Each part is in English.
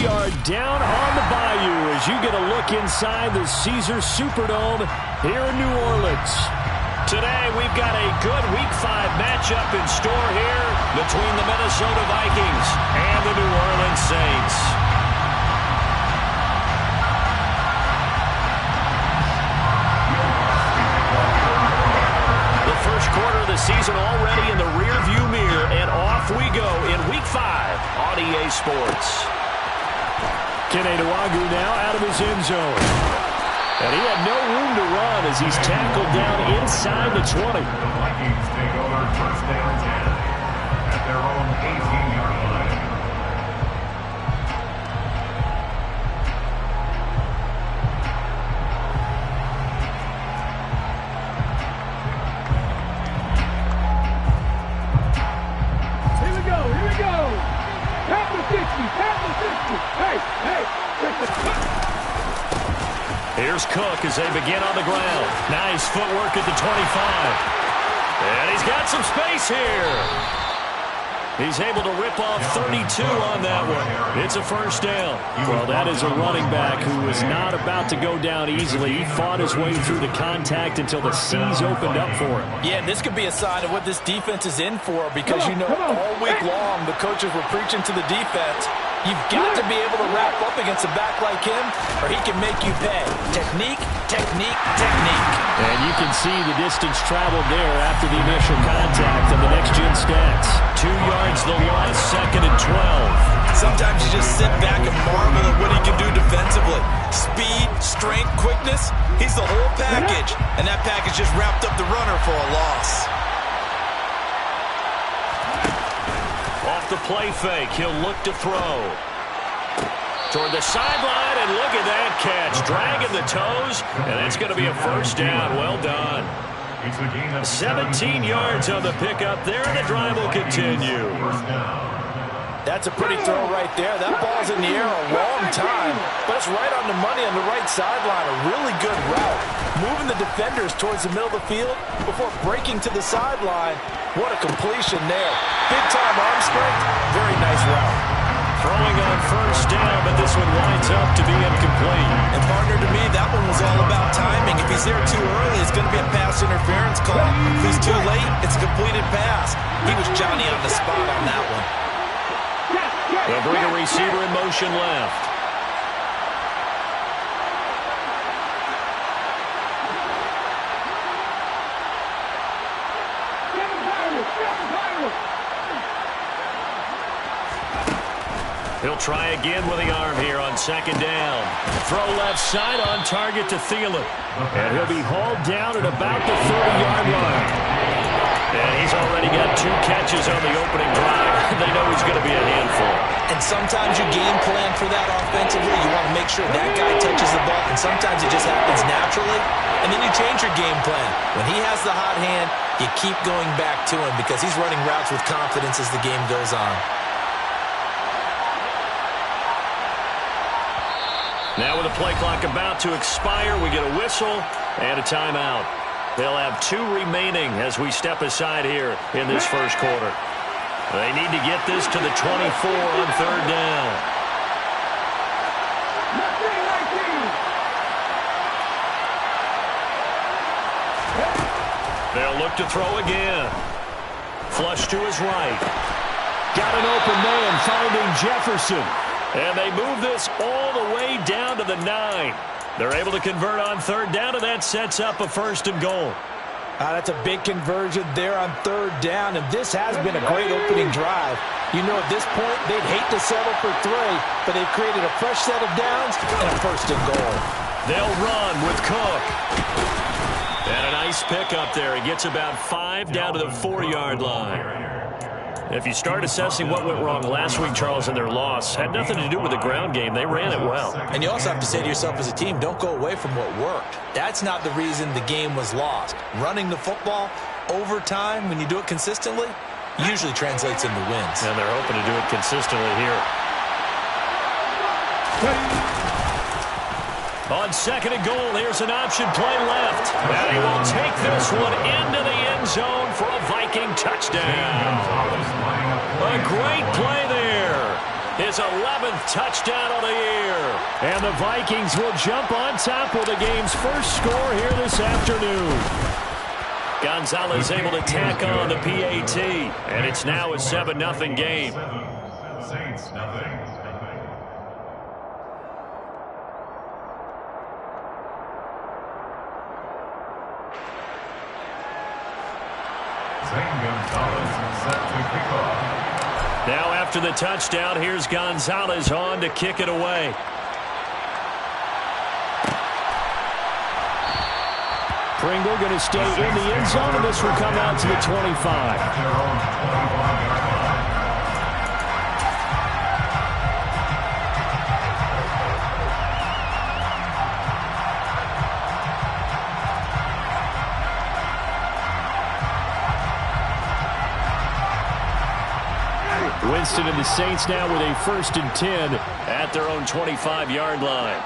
We are down on the bayou as you get a look inside the Caesars Superdome here in New Orleans. Today we've got a good Week 5 matchup in store here between the Minnesota Vikings and the New Orleans Saints. The first quarter of the season already in the rearview mirror, and off we go in Week 5 on EA Sports. Kene Nwangwu now out of his end zone. And he had no room to run as he's tackled down inside the 20. The Vikings take over first down 10 at their own 18-yard line. Here we go. Pat the 60. Hey. Here's Cook as they begin on the ground. Nice footwork at the 25. And he's got some space here. He's able to rip off 32 on that one. It's a first down. Well, that is a running back who was not about to go down easily. He fought his way through the contact until the seas opened up for him. Yeah, and this could be a sign of what this defense is in for, because you know all week long the coaches were preaching to the defense. You've got to be able to wrap up against a back like him, or he can make you pay. Technique. And you can see the distance traveled there after the initial contact on the next-gen stats. 2 yards the loss, 2nd and 12. Sometimes you just sit back and marvel at what he can do defensively. Speed, strength, quickness, he's the whole package. And that package just wrapped up the runner for a loss. Off the play fake, he'll look to throw. Toward the sideline, and look at that catch. Dragging the toes, and that's going to be a first down. Well done. 17 yards on the pickup there, and the drive will continue. That's a pretty throw right there. That ball's in the air a long time, but it's right on the money on the right sideline. A really good route. Moving the defenders towards the middle of the field before breaking to the sideline. What a completion there. Big-time arm strength. Very nice route. Throwing on first down, but this one winds up to be incomplete. And partner, to me, that one was all about timing. If he's there too early, it's going to be a pass interference call. If he's too late, it's a completed pass. He was Johnny on the spot on that one. They'll bring a receiver in motion left. He'll try again with the arm here on 2nd down. Throw left side on target to Thielen. And he'll be hauled down at about the 30-yard line. And he's already got 2 catches on the opening drive. They know he's going to be a handful. And sometimes you game plan for that offensively. You want to make sure that guy touches the ball. And sometimes it just happens naturally. And then you change your game plan. When he has the hot hand, you keep going back to him because he's running routes with confidence as the game goes on. Now with the play clock about to expire, we get a whistle and a timeout. They'll have 2 remaining as we step aside here in this first quarter. They need to get this to the 24 on 3rd down. They'll look to throw again. Flush to his right. Got an open man finding Jefferson. And they move this all the way down to the 9. They're able to convert on 3rd down, and that sets up a 1st and goal. That's a big conversion there on 3rd down, and this has been a great opening drive. You know, at this point, they'd hate to settle for 3, but they've created a fresh set of downs and a 1st and goal. They'll run with Cook. And a nice pickup there. He gets about 5 down to the 4-yard line. If you start assessing what went wrong last week, Charles, in their loss, had nothing to do with the ground game. They ran it well. And you also have to say to yourself as a team, don't go away from what worked. That's not the reason the game was lost. Running the football over time, when you do it consistently, usually translates into wins. And they're hoping to do it consistently here. On 2nd and goal, here's an option play left. And he will take this one into the end zone for a Viking touchdown. A great play there. His 11th touchdown of the year. And the Vikings will jump on top with the game's first score here this afternoon. Gonzalez able to tack on the PAT. And it's now a 7-0 game. Saints, nothing. Zane Gonzalez set to kick off. Now after the touchdown, here's Gonzalez on to kick it away. Pringle going to stay in the end zone, and this will come out to the 25. Winston and the Saints now with a 1st and 10 at their own 25-yard line.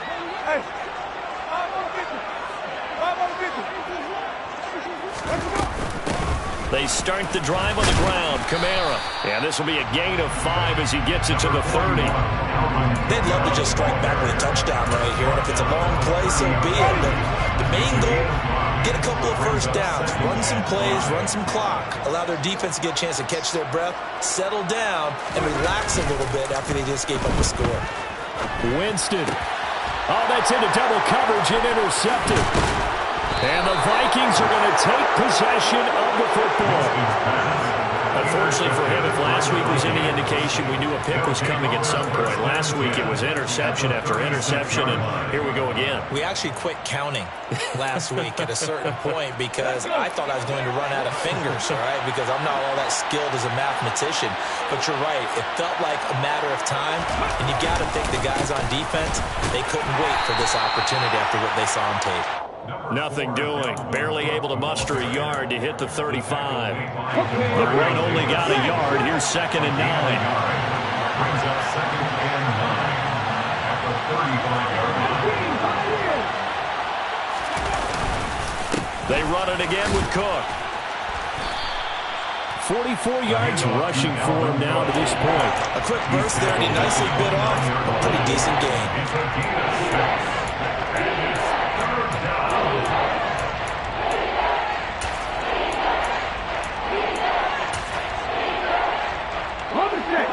They start the drive on the ground. Kamara. And this will be a gain of 5 as he gets it to the 30. They'd love to just strike back with a touchdown right here. And if it's a long play, so be it. But the main goal, get a couple of first downs, run some plays, run some clock, allow their defense to get a chance to catch their breath, settle down, and relax a little bit after they just gave up a score. Winston. Oh, that's into double coverage and intercepted. And the Vikings are going to take possession of the football. Unfortunately for him, if last week was any indication, we knew a pick was coming at some point. Last week it was interception after interception, and here we go again. We actually quit counting last week at a certain point because I thought I was going to run out of fingers, all right, because I'm not all that skilled as a mathematician. But you're right. It felt like a matter of time, and you got to think the guys on defense, they couldn't wait for this opportunity after what they saw on tape. Nothing doing. Barely able to muster a yard to hit the 35. The run only got a yard. Here's 2nd and 9. Brings up 2nd and 9 at the 35-yard line. They run it again with Cook. 44 yards rushing for him now to this point. A quick burst there, and he nicely bit off a pretty decent gain.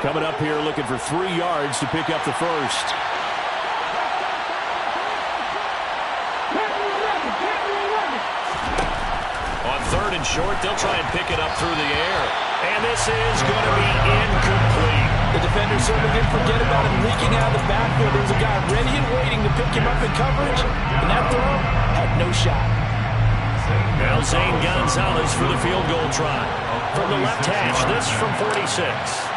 Coming up here looking for 3 yards to pick up the first. On 3rd and short, they'll try and pick it up through the air. And this is going to be incomplete. The defender certainly didn't forget about him leaking out of the backfield. There was a guy ready and waiting to pick him up in coverage. And that throw had no shot. Now Zane Gonzalez for the field goal try. From the left hash, this from 46.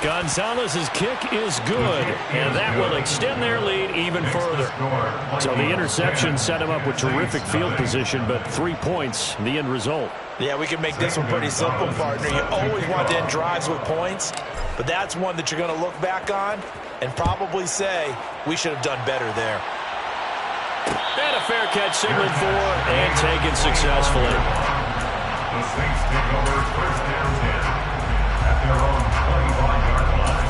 Gonzalez's kick is good, and that will extend their lead even further. So the interception set him up with terrific field position, but 3 points, the end result. Yeah, we can make this one pretty simple, partner. You always want to end drives with points, but that's one that you're going to look back on and probably say, we should have done better there. And a fair catch signaled for and taken successfully. The Saints take over 1st and 10 at their own 25-yard line.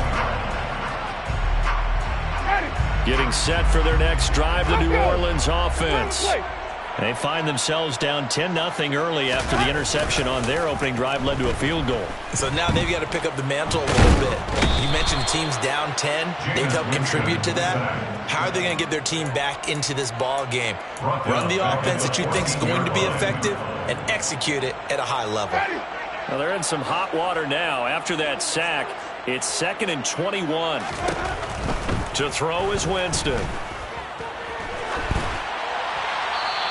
Getting set for their next drive, the New Orleans offense. They find themselves down 10-0 early after the interception on their opening drive led to a field goal. So now they've got to pick up the mantle a little bit. You mentioned the team's down 10. They've helped contribute to that. How are they going to get their team back into this ball game? Run the offense that you think is going to be effective and execute it at a high level. Well, they're in some hot water now. After that sack, it's 2nd and 21. To throw is Winston.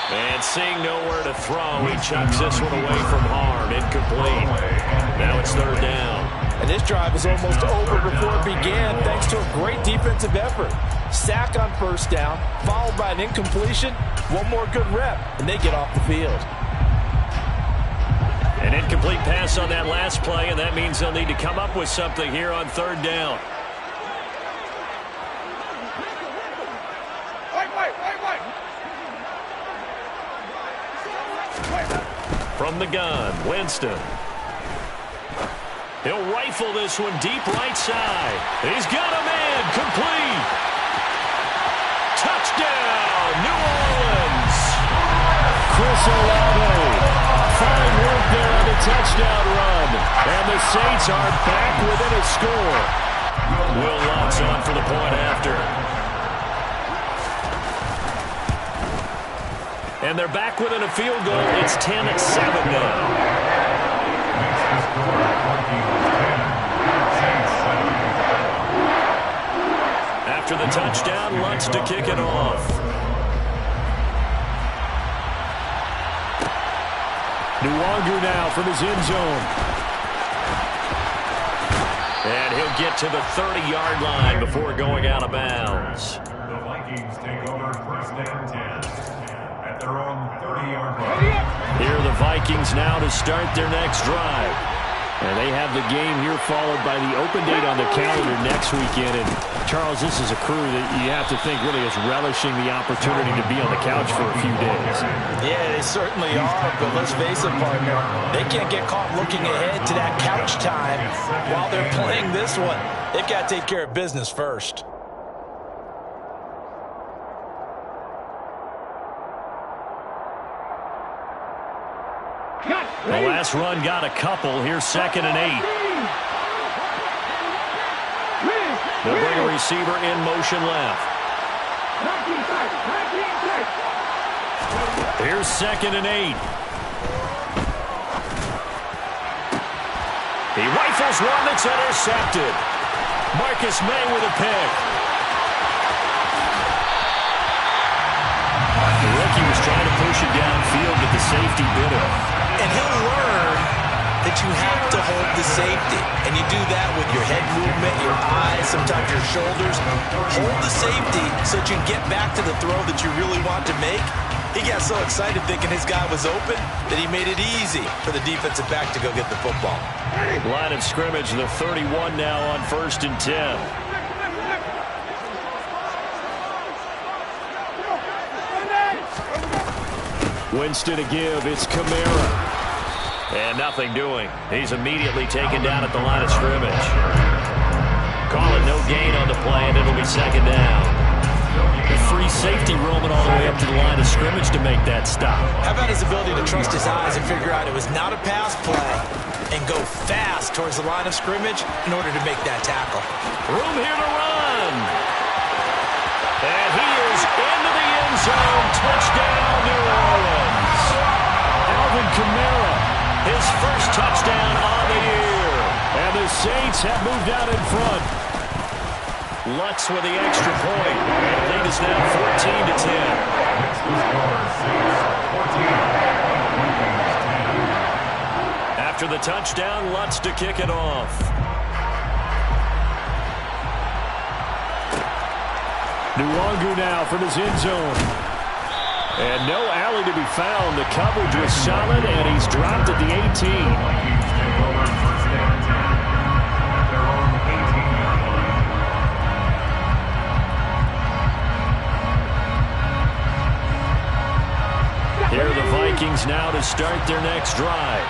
And seeing nowhere to throw, he chucks this one away from harm. Incomplete. Now it's 3rd down. And this drive is almost over before it began thanks to a great defensive effort. Sack on 1st down, followed by an incompletion. One more good rep, and they get off the field. An incomplete pass on that last play, and that means they'll need to come up with something here on 3rd down. From the gun, Winston. He'll rifle this one deep right side. He's got a man complete. Touchdown, New Orleans. Chris Olave. Fine work there on the touchdown run. And the Saints are back within a score. Will Lutz on for the point after. And they're back within a field goal. It's 10-7 now. After the touchdown, Lutz to kick it off. Nwangu now from his end zone. And he'll get to the 30-yard line before going out of bounds. The Vikings take over first down 10 at their own 30-yard line. Here are the Vikings now to start their next drive. And they have the game here followed by the open date on the calendar next weekend. And, Charles, this is a crew that you have to think really is relishing the opportunity to be on the couch for a few days. Yeah, they certainly are, but let's face it, partner. They can't get caught looking ahead to that couch time while they're playing this one. They've got to take care of business first. The last run got a couple. Here's 2nd and 8. They'll bring a receiver in motion left. Here's 2nd and 8. He rifles one that's intercepted. Marcus May with a pick. The rookie was trying to push it downfield, but the safety bit him. And he'll learn that you have to hold the safety. And you do that with your head movement, your eyes, sometimes your shoulders. Hold the safety so that you can get back to the throw that you really want to make. He got so excited thinking his guy was open that he made it easy for the defensive back to go get the football. Line of scrimmage, the 31 now on 1st and 10. Winston to give. It's Kamara. And nothing doing. He's immediately taken down at the line of scrimmage. Call it no gain on the play, and it'll be 2nd down. The free safety roaming all the way up to the line of scrimmage to make that stop. How about his ability to trust his eyes and figure out it was not a pass play and go fast towards the line of scrimmage in order to make that tackle. Room here to run. And he is into the end zone. Touchdown, New Orleans. Alvin Kamara, his first touchdown on the year. And the Saints have moved out in front. Lutz with the extra point. And the lead is now 14-10. After the touchdown, Lutz to kick it off. Nwangu now from his end zone. And no alley to be found. The coverage was solid, and he's dropped at the 18. Here are the Vikings now to start their next drive.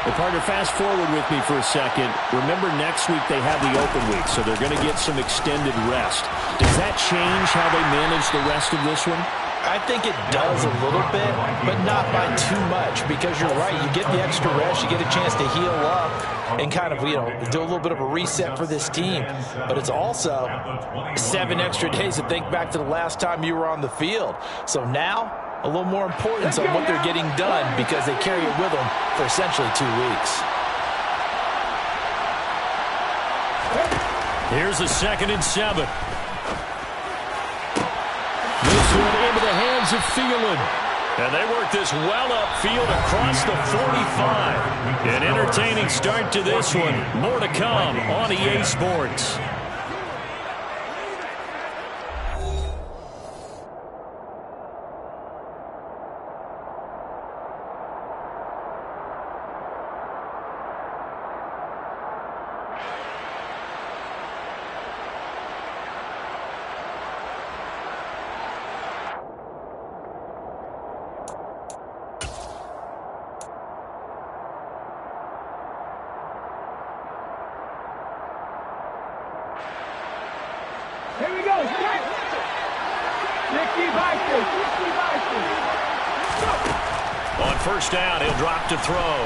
Well, partner, fast forward with me for a second. Remember, next week they have the open week, so they're going to get some extended rest. Does that change how they manage the rest of this one? I think it does a little bit, but not by too much, because you're right. You get the extra rest, you get a chance to heal up and kind of, do a little bit of a reset for this team. But it's also 7 extra days to think back to the last time you were on the field. So now, a little more importance on what they're getting done because they carry it with them for essentially 2 weeks. Here's a 2nd and 7. This one into the hands of Thielen. And they work this well upfield across the 45. An entertaining start to this one. More to come on EA Sports. first down. He'll drop to throw.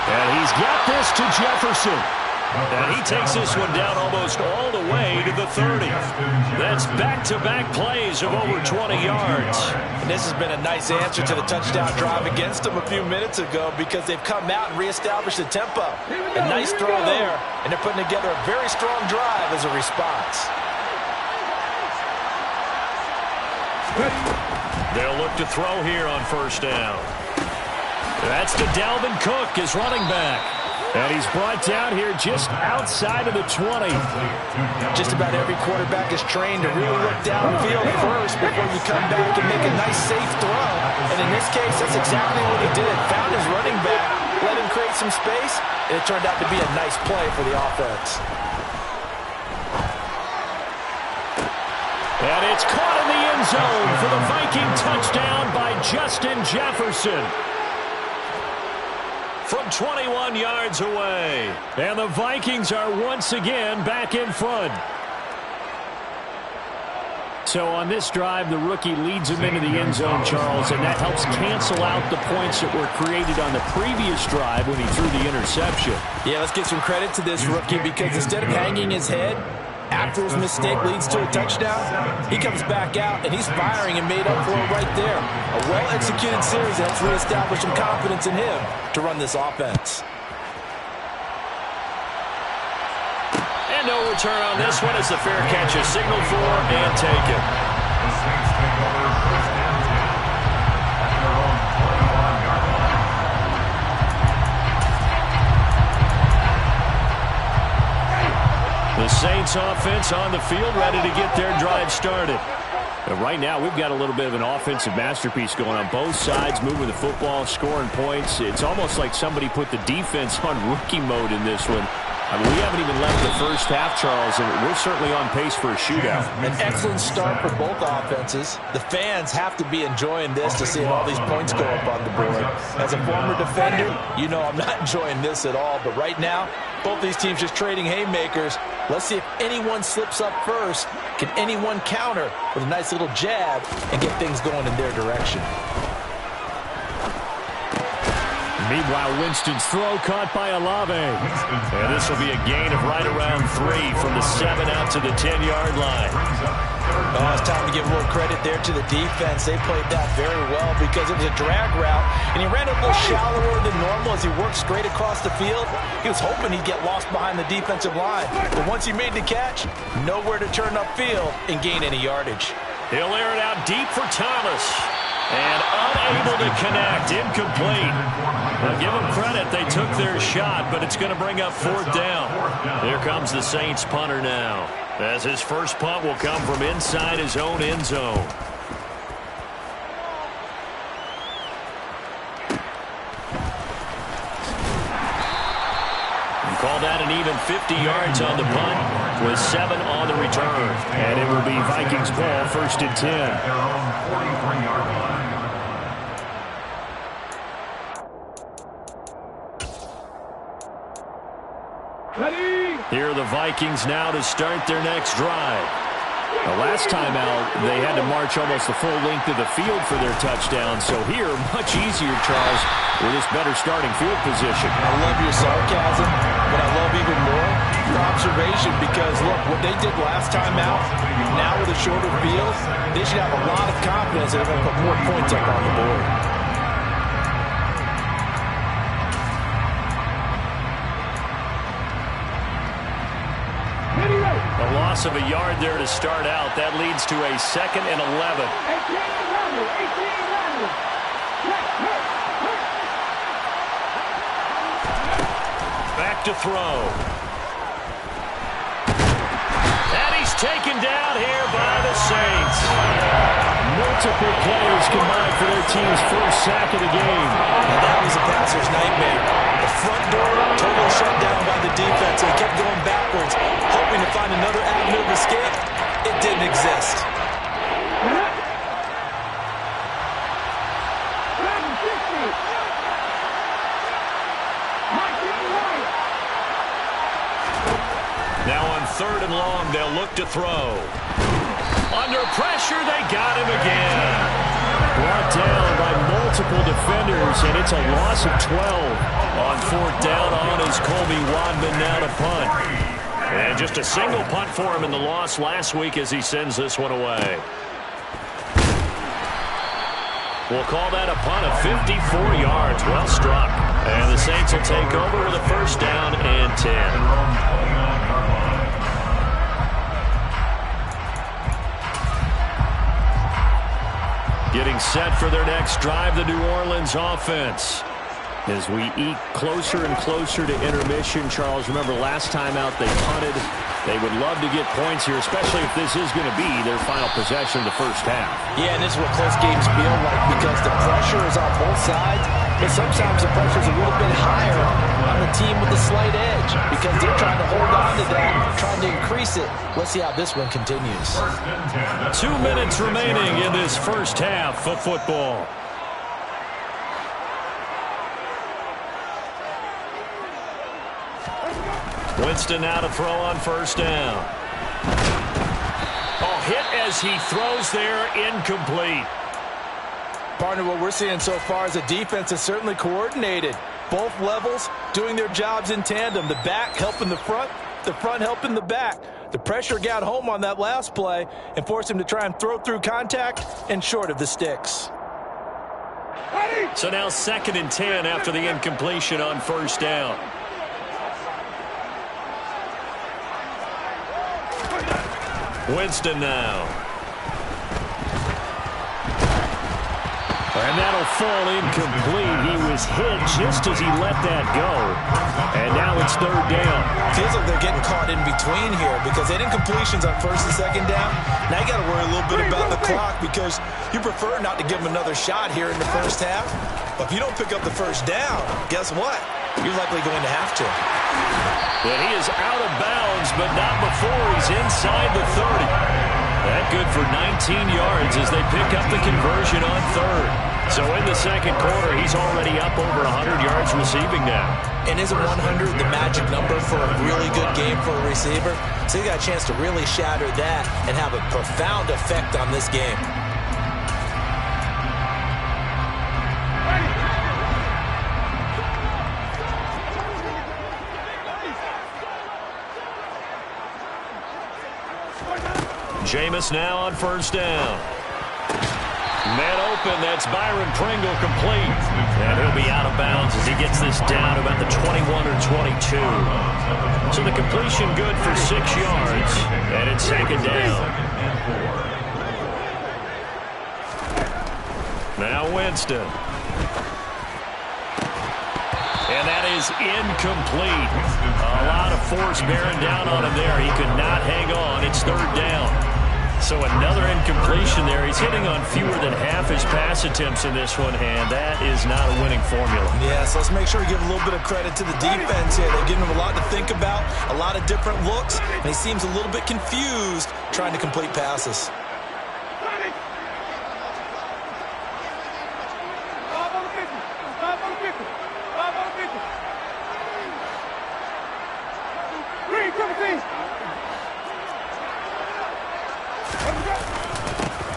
And he's got this to Jefferson. And he takes this one down almost all the way to the 30. That's back-to-back plays of over 20 yards. And this has been a nice answer to the touchdown drive against them a few minutes ago because they've come out and reestablished the tempo. A nice throw there, and they're putting together a very strong drive as a response. They'll look to throw here on first down. That's to Dalvin Cook, his running back. And he's brought down here just outside of the 20. Just about every quarterback is trained to really look downfield first before you come back and make a nice, safe throw. And in this case, that's exactly what he did. Found his running back, let him create some space, and it turned out to be a nice play for the offense. And it's caught in the end zone for the Viking touchdown by Justin Jefferson. From 21 yards away. And the Vikings are once again back in front. So on this drive, the rookie leads him into the end zone, Charles, and that helps cancel out the points that were created on the previous drive when he threw the interception. Yeah, let's give some credit to this rookie because instead of hanging his head after his mistake leads to a touchdown, he comes back out and he's firing and made up for it right there. A well-executed series helps reestablish some confidence in him to run this offense. And no return on this one as the fair catch is signaled for and taken. The Saints take over first and 10 at their own 41-yard line. The Saints offense on the field, ready to get their drive started. And right now, we've got a little bit of an offensive masterpiece going on both sides, moving the football, scoring points. It's almost like somebody put the defense on rookie mode in this one. I mean, we haven't even left the first half, Charles, and we're certainly on pace for a shootout. An excellent start for both offenses. The fans have to be enjoying this to see all these points go up on the board. As a former defender, you know I'm not enjoying this at all. But right now, both these teams just trading haymakers. Let's see if anyone slips up first. Can anyone counter with a nice little jab and get things going in their direction? Meanwhile, Winston's throw caught by Olave. And this will be a gain of right around 3 from the 7 out to the 10-yard line. Oh, it's time to give a little credit there to the defense. They played that very well because it was a drag route, and he ran a little shallower than normal as he worked straight across the field. He was hoping he'd get lost behind the defensive line. But once he made the catch, nowhere to turn upfield and gain any yardage. He'll air it out deep for Thomas. And unable to connect, incomplete. Now give them credit, they took their shot, but it's going to bring up fourth down. Here comes the Saints punter now, as his first punt will come from inside his own end zone. Call that an even 50 yards on the punt with 7 on the return. And it will be Vikings ball, first and 10. Their own 43-yard line. Here are the Vikings now to start their next drive. The last time out, they had to march almost the full length of the field for their touchdown. So here, much easier, Charles, with this better starting field position. I love your sarcasm, but I love even more your observation because, look, what they did last time out, now with a shorter field, they should have a lot of confidence that they're going to put more points up on the board. A loss of a yard there to start out. That leads to a 2nd and 11. Back to throw. And he's taken down here by the Saints. Multiple players combined for their team's first sack of the game. And that was a passer's nightmare. The front door totally shut down by the defense. They kept going backwards, hoping to find another avenue of escape. It didn't exist. Now on 3rd and long, they'll look to throw. Under pressure, they got him again. Brought down by multiple defenders, and it's a loss of 12 on fourth down on is Colby Wadman now to punt. And just a single punt for him in the loss last week as he sends this one away. We'll call that a punt of 54 yards. Well struck. And the Saints will take over with a first down and 10. Getting set for their next drive, the New Orleans offense. As we eke closer and closer to intermission, Charles, remember last time out they punted. They would love to get points here, especially if this is going to be their final possession of the first half. Yeah, and this is what close games feel like because the pressure is on both sides, but sometimes the pressure is a little bit higher on the team with the slight edge because they're trying to hold on to that, trying to increase it. Let's see how this one continues. 2 minutes remaining in this first half of football. Winston now to throw on first down. Oh, hit as he throws there, incomplete. Partner, what we're seeing so far is the defense is certainly coordinated. Both levels doing their jobs in tandem. The back helping the front helping the back. The pressure got home on that last play and forced him to try and throw through contact and short of the sticks. So now 2nd and 10 after the incompletion on first down. Winston now. And that'll fall incomplete. He was hit just as he let that go. And now it's 3rd down. Feels like they're getting caught in between here because they had incompletions on 1st and 2nd down. Now you got to worry a little bit about the clock because you prefer not to give them another shot here in the first half. But if you don't pick up the first down, guess what? You're likely going to have to. And he is out of bounds, but not before he's inside the 30. That good for 19 yards as they pick up the conversion on 3rd. So in the 2nd quarter, he's already up over 100 yards receiving now. And isn't 100 the magic number for a really good game for a receiver? So you got a chance to really shatter that and have a profound effect on this game. Jameis now on first down. Man open, that's Byron Pringle complete. And he'll be out of bounds as he gets this down about the 21 or 22. So the completion good for 6 yards. And it's 2nd down. Now Winston. And that is incomplete. A lot of force bearing down on him there. He could not hang on. It's 3rd down. So another incompletion there. He's hitting on fewer than half his pass attempts in this one, and that is not a winning formula. Yeah, so let's make sure we give a little bit of credit to the defense here. They've given him a lot to think about, a lot of different looks, and he seems a little bit confused trying to complete passes.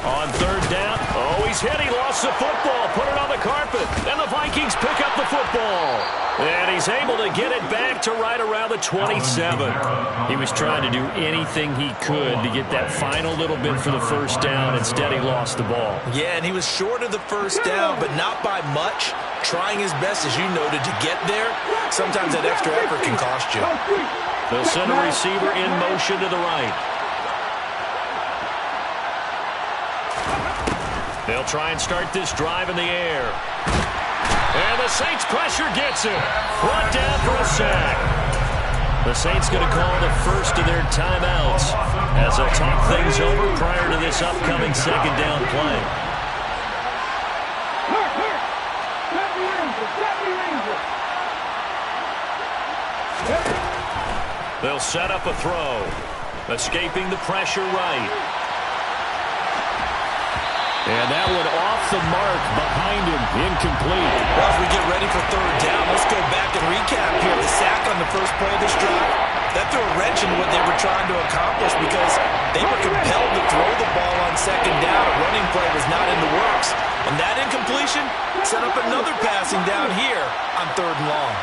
On 3rd down, oh, he's hit. He lost the football, put it on the carpet, and the Vikings pick up the football. And he's able to get it back to right around the 27. He was trying to do anything he could to get that final little bit for the first down. Instead, he lost the ball. Yeah, and he was short of the first down, but not by much. Trying his best, as you noted, to get there. Sometimes that extra effort can cost you. They'll send a receiver in motion to the right. They'll try and start this drive in the air. And the Saints pressure gets him. Brought down for a sack. The Saints going to call the first of their timeouts as they'll talk things over prior to this upcoming 2nd down play. They'll set up a throw. Escaping the pressure right. And that one off the mark behind him, incomplete. Well, as we get ready for 3rd down, let's go back and recap here. The sack on the first play of this drive, that threw a wrench in what they were trying to accomplish because they were compelled to throw the ball on 2nd down. A running play was not in the works. And that incomplete completion, set up another passing down here on 3rd and long.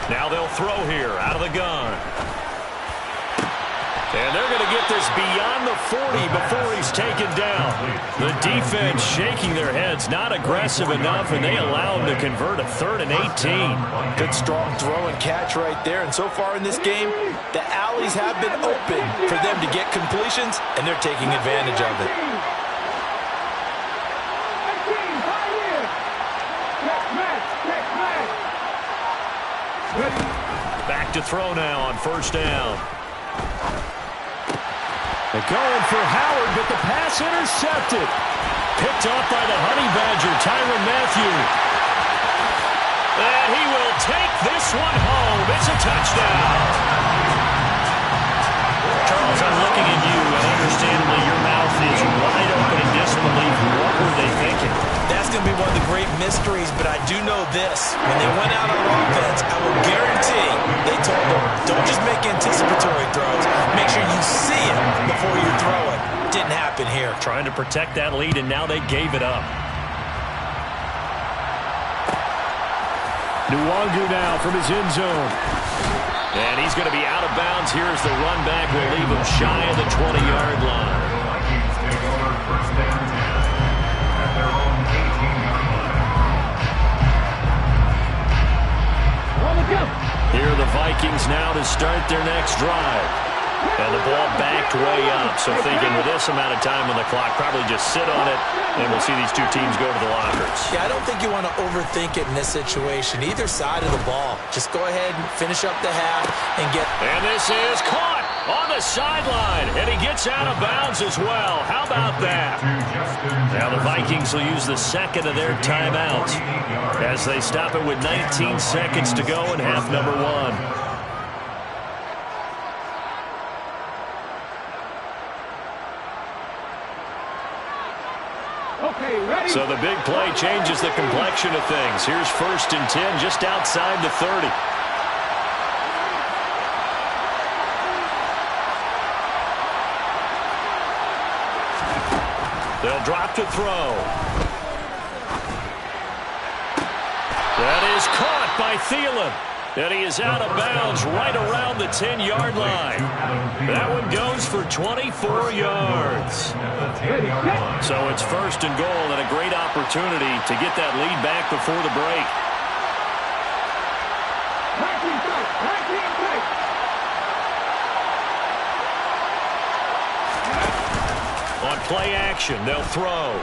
Now they'll throw here out of the gun. And they're going to get this beyond the 40 before he's taken down. The defense shaking their heads, not aggressive enough, and they allow him to convert a 3rd and 18. Good strong throw and catch right there. And so far in this game, the alleys have been open for them to get completions, and they're taking advantage of it. Back to throw now on 1st down. They're going for Howard, but the pass intercepted. Picked off by the Honey Badger, Tyrann Mathieu. And he will take this one home. It's a touchdown. Charles, I'm looking at you, and understandably your mouth is wide open in disbelief. What were they thinking? That's going to be one of the great mysteries, but I do know this. When they went out on offense, I will guarantee they told them, don't just make anticipatory throws. Make sure you see it before you throw it. Didn't happen here. Trying to protect that lead, and now they gave it up. Nwangu now from his end zone. And he's going to be out of bounds here as the run back will leave him shy of the 20-yard line. Vikings take over 1st down 10 at their own 18-yard line. Here are the Vikings now to start their next drive. And the ball backed way up. So thinking with this amount of time on the clock, probably just sit on it, and we'll see these two teams go to the lockers. Yeah, I don't think you want to overthink it in this situation. Either side of the ball. Just go ahead and finish up the half and get... And this is caught on the sideline. And he gets out of bounds as well. How about that? Now the Vikings will use the second of their timeouts as they stop it with 19 seconds to go in half number 1. So the big play changes the complexion of things. Here's 1st and 10 just outside the 30. They'll drop to throw. That is caught by Thielen. And he is out of bounds right around the 10-yard line. That one goes for 24 yards. So it's 1st and goal and a great opportunity to get that lead back before the break. On play action, they'll throw.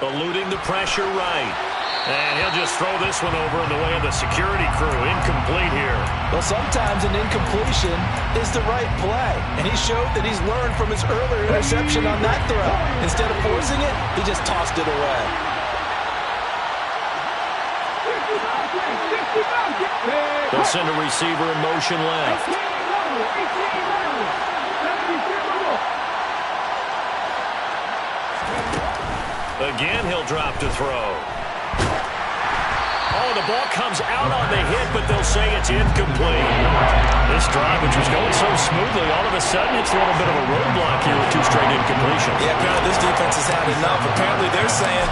Eluding the pressure right. And he'll just throw this one over in the way of the security crew. Incomplete here. Well, sometimes an incompletion is the right play. And he showed that he's learned from his earlier interception on that throw. Instead of forcing it, he just tossed it away. They'll send a receiver in motion left. Again, he'll drop to throw. Oh, the ball comes out on the hit, but they'll say it's incomplete. This drive, which was going so smoothly, all of a sudden it's a little bit of a roadblock here with 2 straight incompletions. Yeah, apparently this defense has had enough. Apparently they're saying,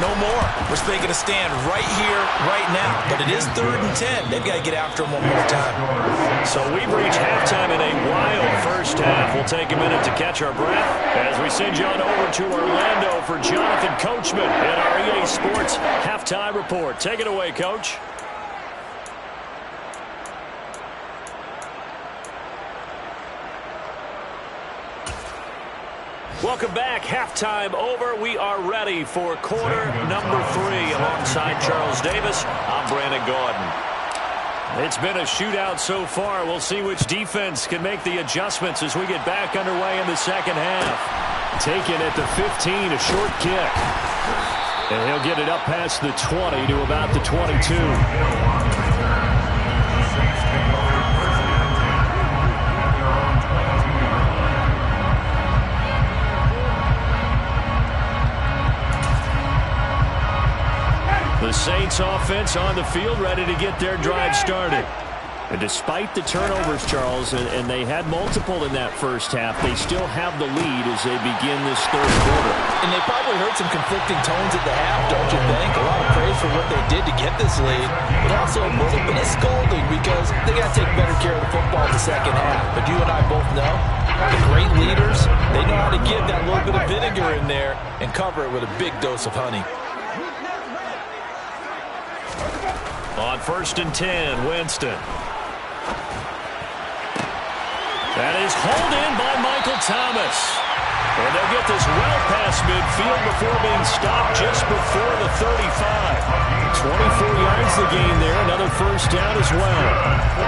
no more. We're making a stand right here, right now. But it is 3rd and 10. They've got to get after him one more time. So we've reached halftime in a wild first half. We'll take a minute to catch our breath as we send you on over to Orlando for Jonathan Coachman at our EA Sports Halftime Report. Take it away, Coach. Welcome back. Halftime over. We are ready for quarter number 3 alongside Charles Davis. I'm Brandon Gordon. It's been a shootout so far. We'll see which defense can make the adjustments as we get back underway in the second half. Taken at the 15, a short kick. And he'll get it up past the 20 to about the 22. The Saints offense on the field, ready to get their drive started. And despite the turnovers, Charles, and they had multiple in that first half, they still have the lead as they begin this third quarter. And they probably heard some conflicting tones at the half, don't you think? A lot of praise for what they did to get this lead, but also a little bit of scolding because they got to take better care of the football in the second half. But you and I both know the great leaders, they know how to give that little bit of vinegar in there and cover it with a big dose of honey. On 1st and 10, Winston. That is hauled in by Michael Thomas. And they'll get this well past midfield before being stopped just before the 35. 24 yards the gain there, another first down as well.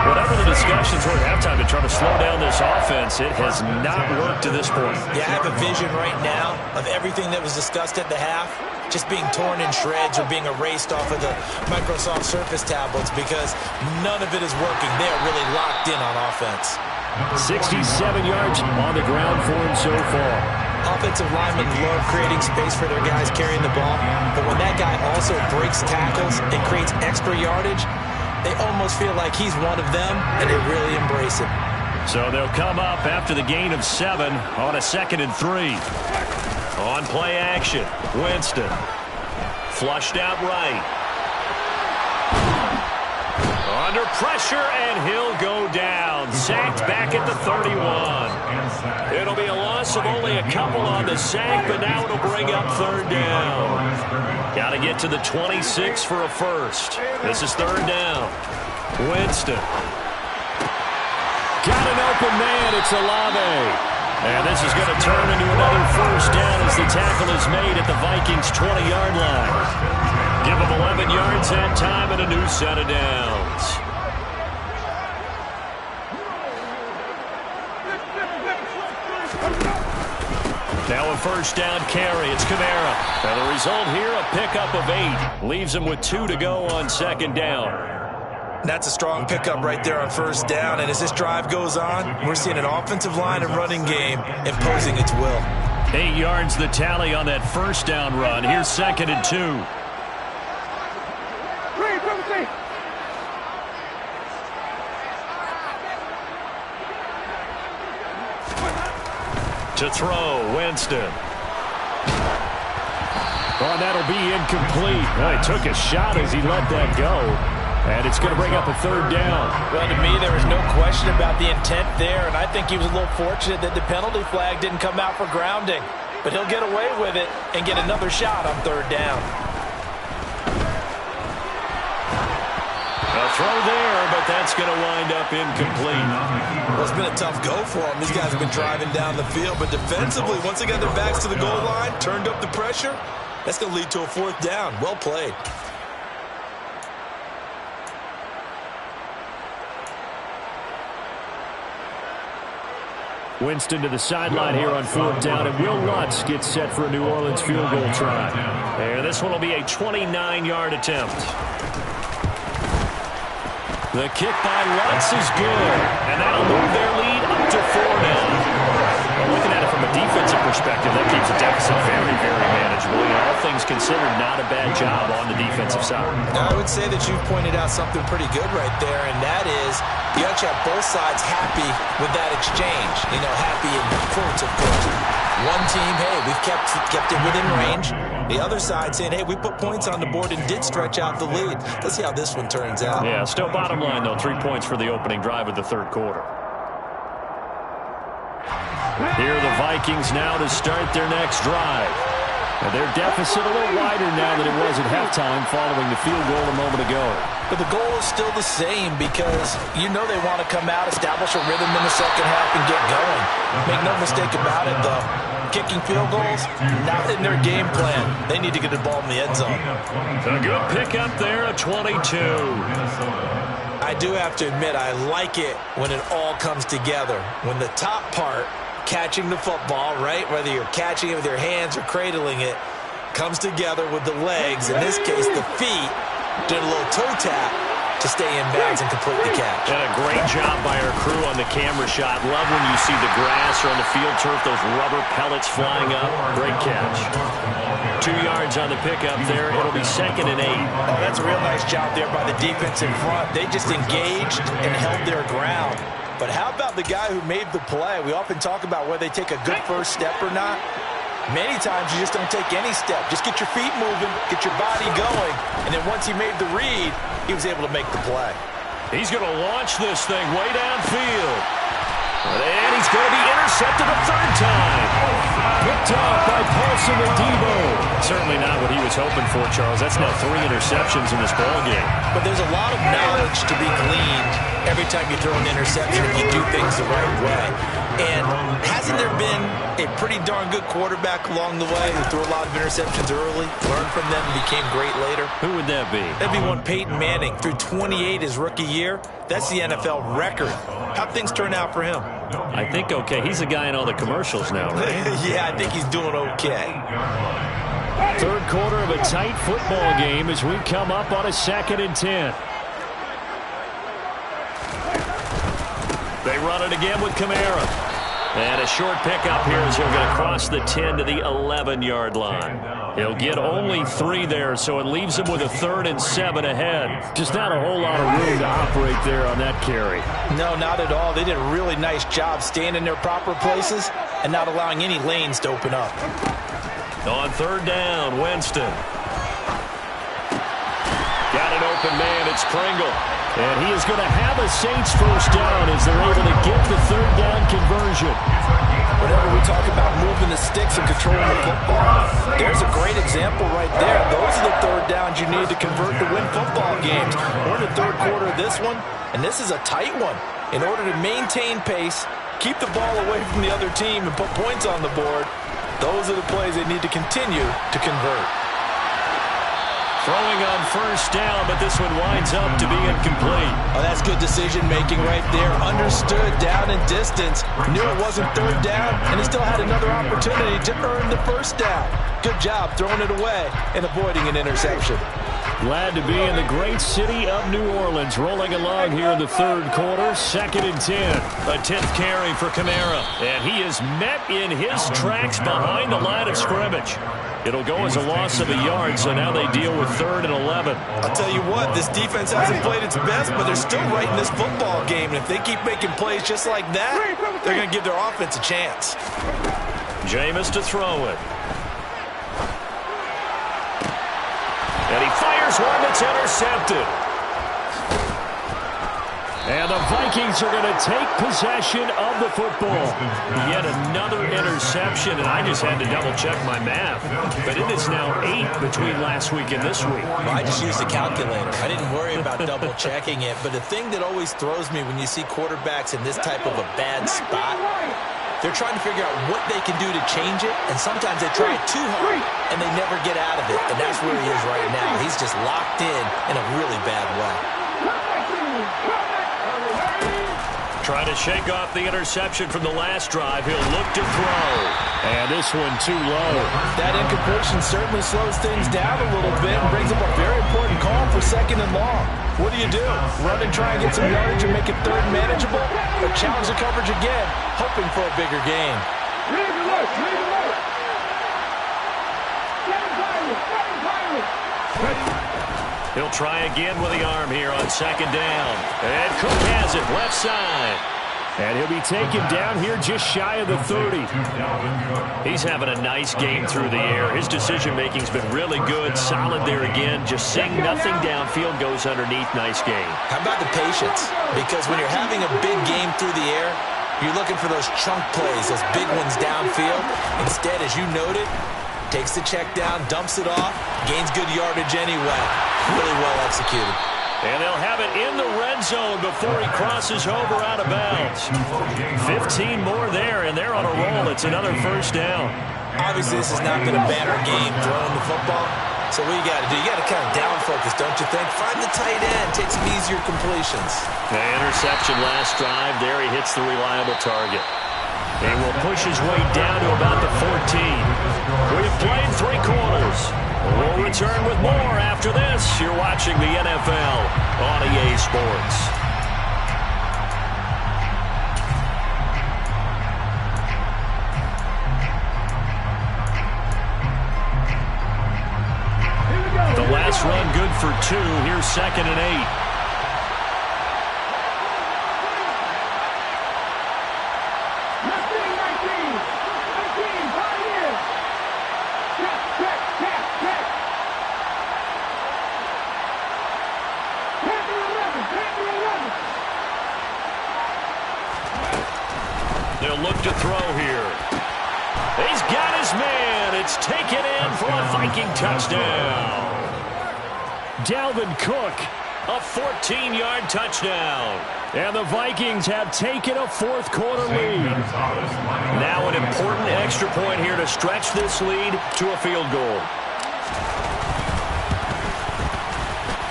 Whatever the discussions were at halftime to try to slow down this offense, it has not worked to this point. Yeah, I have a vision right now of everything that was discussed at the half just being torn in shreds or being erased off of the Microsoft Surface tablets because none of it is working. They are really locked in on offense. 67 yards on the ground for him so far. Offensive linemen love creating space for their guys carrying the ball, but when that guy also breaks tackles and creates extra yardage, they almost feel like he's one of them, and they really embrace him. So they'll come up after the gain of 7 on a 2nd and 3. On play action, Winston. Flushed out right. Under pressure, and he'll go down. Sacked back at the 31. It'll be a loss of only a couple on the sack, but now it'll bring up 3rd down. Got to get to the 26 for a first. This is 3rd down. Winston. Got an open man. It's Olave. And this is going to turn into another first down as the tackle is made at the Vikings' 20-yard line. Give them 11 yards that time and a new set of downs. Now a first down carry. It's Kamara. And the result here, a pickup of 8. Leaves him with 2 to go on 2nd down. That's a strong pickup right there on 1st down. And as this drive goes on, we're seeing an offensive line and running game imposing its will. 8 yards the tally on that first down run. Here's 2nd and 2. To throw, Winston. Oh, that'll be incomplete. Well, he took a shot as he let that go. And it's going to bring up a 3rd down. Well, to me, there was no question about the intent there, and I think he was a little fortunate that the penalty flag didn't come out for grounding. But he'll get away with it and get another shot on 3rd down. A throw there, but that's going to wind up incomplete. Well, it's been a tough go for them. These guys have been driving down the field, but defensively, once they got their backs to the goal line, turned up the pressure, that's going to lead to a 4th down. Well played. Winston to the sideline here on 4th down, and Will Lutz gets set for a New Orleans field goal try. And this one will be a 29-yard attempt. The kick by Lutz is good, and that'll move their lead up to 4 now. Well, looking at it from a defensive perspective, that keeps the deficit very, very manageable. You know, all things considered, not a bad job on the defensive side. I would say that you've pointed out something pretty good right there, and that is you actually have both sides happy with that exchange. You know, happy in quotes, of course. One team, hey, we've kept it within range. The other side saying, hey, we put points on the board and did stretch out the lead. Let's see how this one turns out. Yeah, still bottom line, though, 3 points for the opening drive of the 3rd quarter. Here are the Vikings now to start their next drive. And their deficit a little wider now than it was at halftime following the field goal a moment ago. But the goal is still the same because you know they want to come out, establish a rhythm in the second half, and get going. Make no mistake about it, though. Kicking field goals, not in their game plan. They need to get the ball in the end zone. A good pickup there, a 22. I do have to admit, I like it when it all comes together. When the top part, catching the football, right, whether you're catching it with your hands or cradling it, comes together with the legs, in this case the feet, did a little toe tap, to stay in bounds and complete the catch. And a great job by our crew on the camera shot. Love when you see the grass or on the field turf, those rubber pellets flying up. Great catch. 2 yards on the pickup there. It'll be 2nd and 8. Oh, that's a real nice job there by the defense in front. They just engaged and held their ground. But how about the guy who made the play? We often talk about whether they take a good first step or not. Many times you just don't take any step. Just get your feet moving, get your body going, and then once he made the read, he was able to make the play. He's going to launch this thing way downfield. And he's going to be intercepted a 3rd time. Picked off by Paulson and Debo. Certainly not what he was hoping for, Charles. That's now 3 interceptions in this ballgame. But there's a lot of knowledge to be gleaned every time you throw an interception if you do things the right way. And hasn't there been a pretty darn good quarterback along the way who threw a lot of interceptions early, learned from them, and became great later? Who would that be? That'd be one Peyton Manning. Threw 28 his rookie year. That's the NFL record. How'd things turn out for him? I think okay. He's the guy in all the commercials now, right? Yeah, I think he's doing okay. 3rd quarter of a tight football game as we come up on a 2nd and 10. They run it again with Kamara. And a short pickup here as he'll get across the 10 to the 11-yard line. He'll get only 3 there, so it leaves him with a 3rd and 7 ahead. Just not a whole lot of room to operate there on that carry. No, not at all. They did a really nice job staying in their proper places and not allowing any lanes to open up. On 3rd down, Winston. Got an open man. It's Pringle. And he is going to have a Saints first down as they're able to get the 3rd down conversion. Whenever we talk about moving the sticks and controlling the football, there's a great example right there. Those are the 3rd downs you need to convert to win football games. We're in the 3rd quarter of this one, and this is a tight one. In order to maintain pace, keep the ball away from the other team, and put points on the board, those are the plays they need to continue to convert. Throwing on 1st down, but this one winds up to be incomplete. Oh, that's good decision-making right there. Understood down and distance. Knew it wasn't 3rd down, and he still had another opportunity to earn the 1st down. Good job throwing it away and avoiding an interception. Glad to be in the great city of New Orleans. Rolling along here in the 3rd quarter. 2nd and 10. A 10th carry for Kamara. And he is met in his tracks behind the line of scrimmage. It'll go as a loss of a yard, so now they deal with 3rd and 11. I'll tell you what, this defense hasn't played its best, but they're still right in this football game. And if they keep making plays just like that, they're going to give their offense a chance. Jameis to throw it. And he fires one that's intercepted. And the Vikings are going to take possession of the football. Yet another interception, and I just had to double-check my math. But it is now 8 between last week and this week. Well, I just used a calculator. I didn't worry about double-checking it. But the thing that always throws me when you see quarterbacks in this type of a bad spot, they're trying to figure out what they can do to change it, and sometimes they try it too hard, and they never get out of it. And that's where he is right now. He's just locked in a really bad way. Trying to shake off the interception from the last drive. He'll look to throw. And this one too low. That incompletion certainly slows things down a little bit and brings up a very important call for 2nd and long. What do? Run and try and get some yardage and make it 3rd manageable? Or challenge the coverage again, hoping for a bigger gain? He'll try again with the arm here on 2nd down. And Cook has it left side. And he'll be taken down here just shy of the 30. He's having a nice game through the air. His decision-making's been really good. Solid there again. Just seeing nothing downfield, goes underneath. Nice game. How about the patience? Because when you're having a big game through the air, you're looking for those chunk plays, those big ones downfield. Instead, as you noted, takes the check down, dumps it off, gains good yardage anyway. Really well executed. And they'll have it in the red zone before he crosses over out of bounds. 15 more there, and they're on a roll. It's another 1st down. Obviously, this has not been a banner game throwing the football. So what you got to do, you got to kind of down focus, don't you think? Find the tight end, take some easier completions. The interception last drive there. He hits the reliable target. He will push his way down to about the 14. We've played 3 quarters. We'll return with more after this. You're watching the NFL on EA Sports. The last run good for 2. Here's 2nd and 8. They'll look to throw here. He's got his man. It's taken in for a Viking touchdown. Dalvin Cook, a 14-yard touchdown. And the Vikings have taken a 4th quarter lead. Now an important extra point here to stretch this lead to a field goal.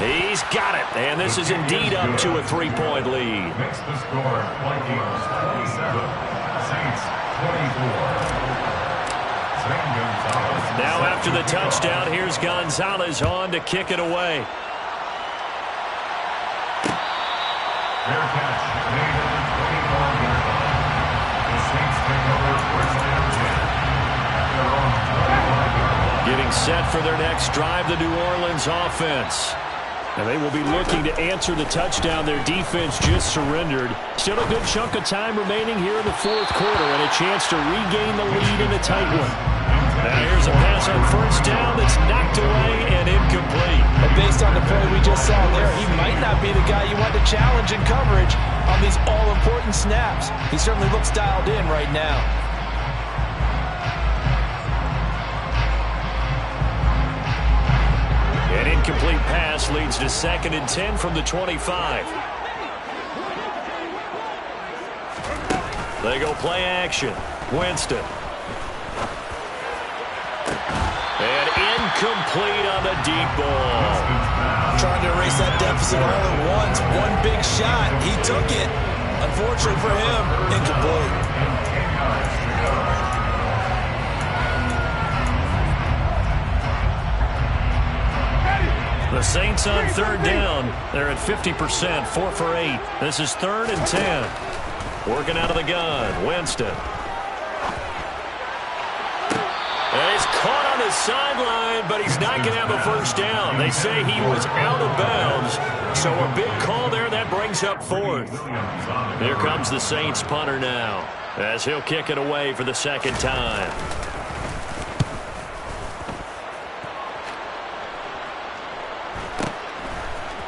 He's got it, and this is indeed up to a 3-point lead. Makes the score Vikings 27, Saints 24. Now after the touchdown, here's Gonzalez on to kick it away. Fair catch made at the 24-yard line. The Saints take over first down 10 at their own 25-yard line. Getting set for their next drive, the New Orleans offense. And they will be looking to answer the touchdown their defense just surrendered. Still a good chunk of time remaining here in the 4th quarter and a chance to regain the lead in a tight one. Now here's a pass on first down that's knocked away and incomplete. And based on the play we just saw there, he might not be the guy you want to challenge in coverage on these all-important snaps. He certainly looks dialed in right now. An incomplete pass leads to 2nd and 10 from the 25. They go play action. Winston. And incomplete on the deep ball. Trying to erase that deficit all at once. One big shot. He took it. Unfortunately for him, incomplete. The Saints on 3rd down. They're at 50%, 4 for 8. This is 3rd and 10. Working out of the gun, Winston. And he's caught on the sideline, but he's not going to have a first down. They say he was out of bounds, so a big call there. That brings up 4th. Here comes the Saints punter now, as he'll kick it away for the 2nd time.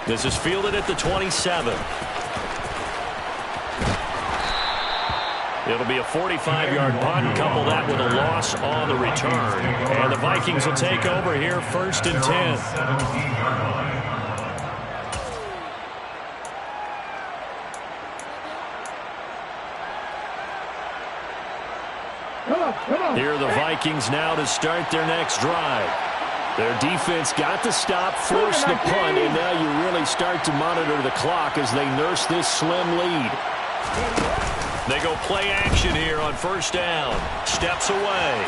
This is fielded at the 27. It'll be a 45-yard punt. Couple that with a loss on the return. And the Vikings will take over here 1st and 10. Here are the Vikings now to start their next drive. Their defense got the stop, forced the punt, and now you really start to monitor the clock as they nurse this slim lead. They go play action here on first down. Steps away.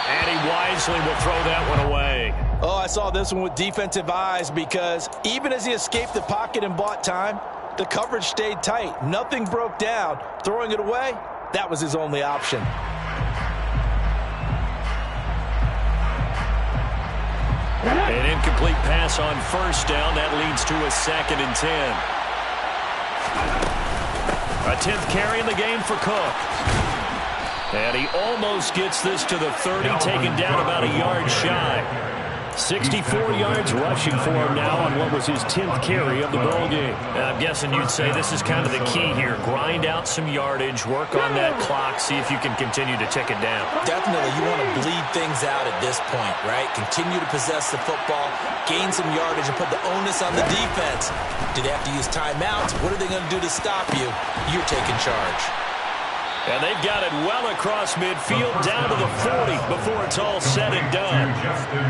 And he wisely will throw that one away. Oh, I saw this one with defensive eyes because even as he escaped the pocket and bought time, the coverage stayed tight. Nothing broke down. Throwing it away, that was his only option. An incomplete pass on first down. That leads to a 2nd and 10. A 10th carry in the game for Cook. And he almost gets this to the 30, taken down about a yard shy. 64 yards rushing for him now on what was his 10th carry of the ball game. I'm guessing you'd say this is kind of the key here. Grind out some yardage, work on that clock, see if you can continue to tick it down. Definitely, you want to bleed things out at this point, right? Continue to possess the football, gain some yardage, and put the onus on the defense. Do they have to use timeouts? What are they going to do to stop you? You're taking charge. And they've got it well across midfield down to the 40 before it's all said and done.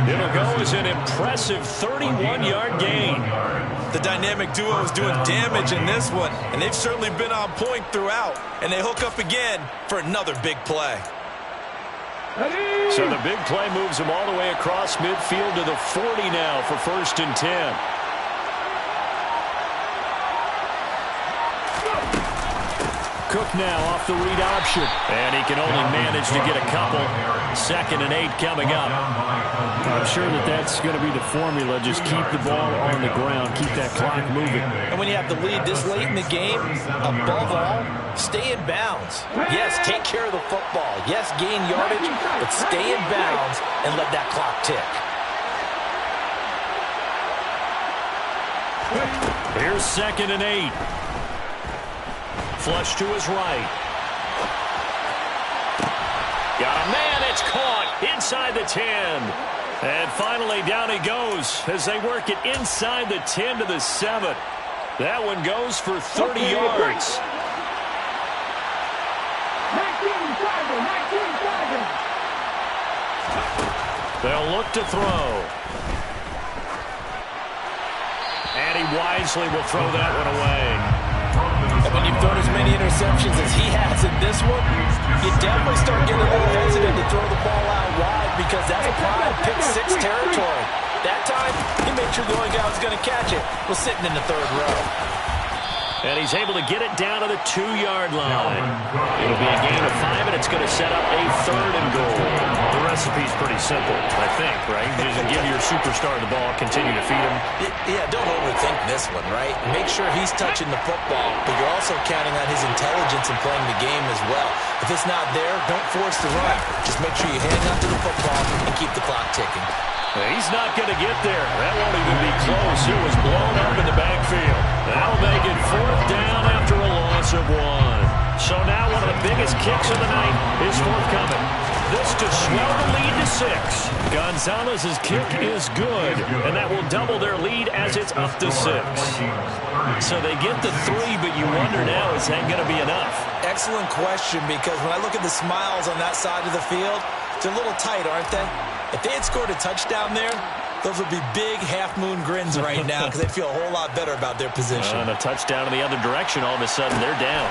It'll go as an impressive 31-yard gain. The dynamic duo is doing damage in this one, and they've certainly been on point throughout. And they hook up again for another big play. So the big play moves him all the way across midfield to the 40 now for 1st and 10. Cook now off the read option. And he can only manage to get a couple. 2nd and 8 coming up. I'm sure that's going to be the formula. Just keep the ball on the ground. Keep that clock moving. And when you have the lead this late in the game, above all, stay in bounds. Yes, take care of the football. Yes, gain yardage, but stay in bounds and let that clock tick. Here's 2nd and 8. Flush to his right. Got a man. It's caught inside the 10. And finally down he goes as they work it inside the 10 to the 7. That one goes for 30 yards. 19 They'll look to throw. And he wisely will throw that one away. And when you've thrown as many interceptions as he has in this one, you definitely start getting a little hesitant to throw the ball out wide because that's prime pick-6 territory. That time, he made sure the only guy who was going to catch it was sitting in the 3rd row. And he's able to get it down to the 2-yard line. It'll be a gain of 5, and it's going to set up a 3rd and goal. The recipe's pretty simple, I think, right? Just give your superstar the ball, continue to feed him. Yeah, don't overthink this one, right? Make sure he's touching the football, but you're also counting on his intelligence in playing the game as well. If it's not there, don't force the run. Just make sure you hang on to the football and keep the clock ticking. He's not going to get there. That won't even be close. It was blown up in the backfield. That'll make it 4th down after a loss of 1. So now one of the biggest kicks of the night is forthcoming. This to swell the lead to 6. Gonzalez's kick is good, and that will double their lead as it's up to 6. So they get the 3, but you wonder now, is that going to be enough? Excellent question, because when I look at the smiles on that side of the field, they're a little tight, aren't they? If they had scored a touchdown there, those would be big half-moon grins right now because they'd feel a whole lot better about their position. And a touchdown in the other direction, all of a sudden they're down.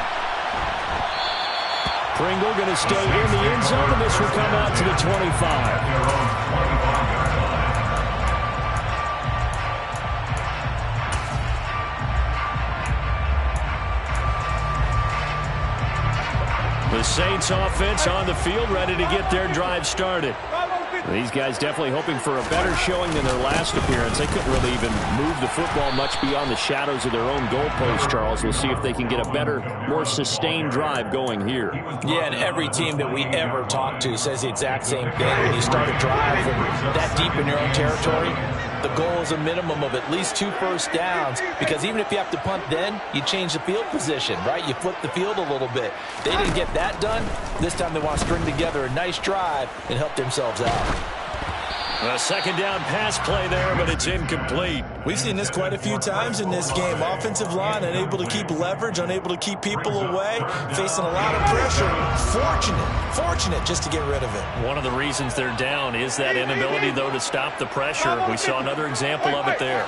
Pringle going to stay in the end zone, and this will come out to the 25. The Saints offense on the field, ready to get their drive started. These guys definitely hoping for a better showing than their last appearance. They couldn't really even move the football much beyond the shadows of their own goalpost, Charles. We'll see if they can get a better, more sustained drive going here. Yeah, and every team that we ever talk to says the exact same thing. When you start a drive from that deep in your own territory, the goal is a minimum of at least 2 first downs, because even if you have to punt then, you change the field position, right? You flip the field a little bit. They didn't get that done. This time they want to string together a nice drive and help themselves out. A 2nd down pass play there, but it's incomplete. We've seen this quite a few times in this game. Offensive line unable to keep leverage, unable to keep people away, facing a lot of pressure. Fortunate just to get rid of it. One of the reasons they're down is that inability, though, to stop the pressure. We saw another example of it there.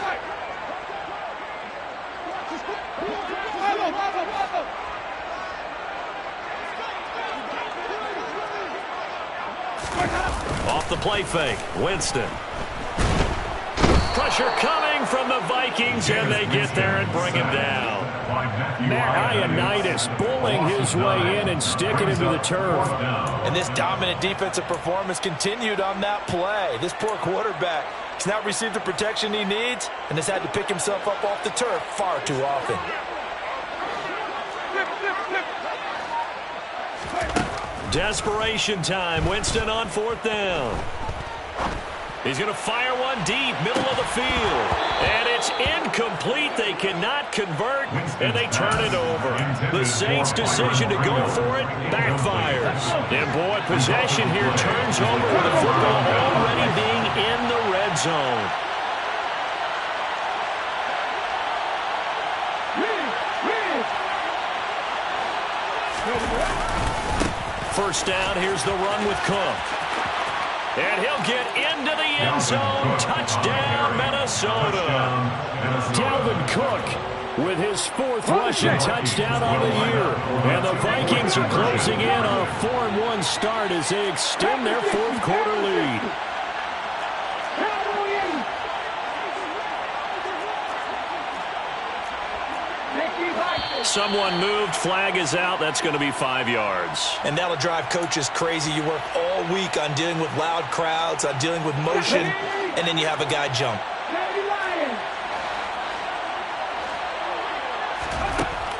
Off the play fake, Winston. Pressure coming from the Vikings, and they get there and bring him down. Ioannidis bullying his way in and sticking him to the turf. And this dominant defensive performance continued on that play. This poor quarterback has not received the protection he needs and has had to pick himself up off the turf far too often. Desperation time. Winston on 4th down. He's going to fire one deep, middle of the field. And it's incomplete. They cannot convert, and they turn it over. The Saints' decision to go for it backfires. And, boy, possession here turns over with the football already being in the red zone. First down, here's the run with Cook. And he'll get into the end zone. Touchdown, Minnesota. Dalvin Cook with his 4th rushing touchdown on the year. And the Vikings are closing in on a 4-1 start as they extend their 4th quarter lead. Someone moved. Flag is out. That's going to be 5 yards. And that'll drive coaches crazy. You work all week on dealing with loud crowds, on dealing with motion, and then you have a guy jump.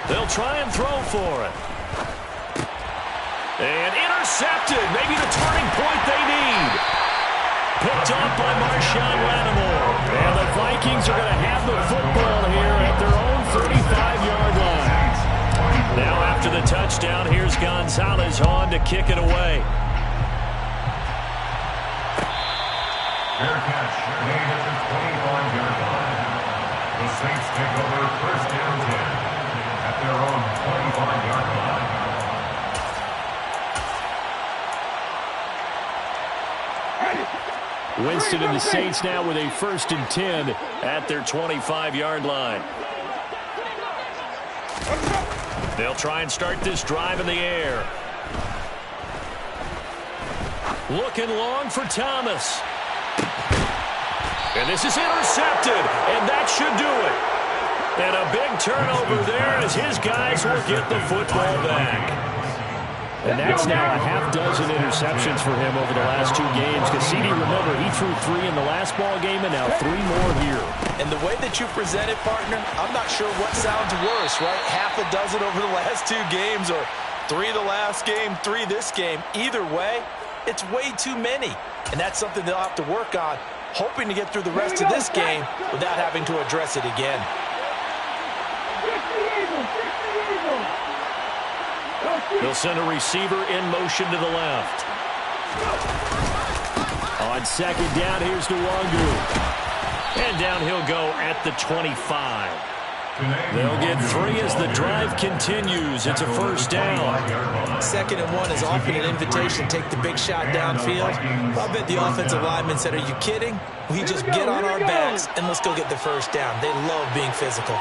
They'll try and throw for it. And intercepted. Maybe the turning point they need. Picked up by Marshawn Lattimore. And the Vikings are going to have the football here at their own 35-yard line. Now after the touchdown, here's Gonzalez on to kick it away. Fair catch made at the 25-yard line. The Saints take over 1st down 10 at their own 25-yard line. Winston and the Saints now with a 1st and 10 at their 25-yard line. They'll try and start this drive in the air. Looking long for Thomas. And this is intercepted, and that should do it. And a big turnover there as his guys will get the football back. And that's now a half dozen interceptions for him over the last 2 games. Cassini, remember, he threw 3 in the last ball game and now 3 more here. And the way that you present it, partner, I'm not sure what sounds worse, right? Half a dozen over the last 2 games or 3 the last game, 3 this game. Either way, it's way too many. And that's something they'll have to work on, hoping to get through the rest of this game without having to address it again. They'll send a receiver in motion to the left. On 2nd down, here's Nwangu. And down he'll go at the 25. They'll get 3 as the drive continues. It's a 1st down. 2nd and 1 is often an invitation to take the big shot downfield. I bet the offensive lineman said, are you kidding? We just get on our backs and let's go get the 1st down. They love being physical.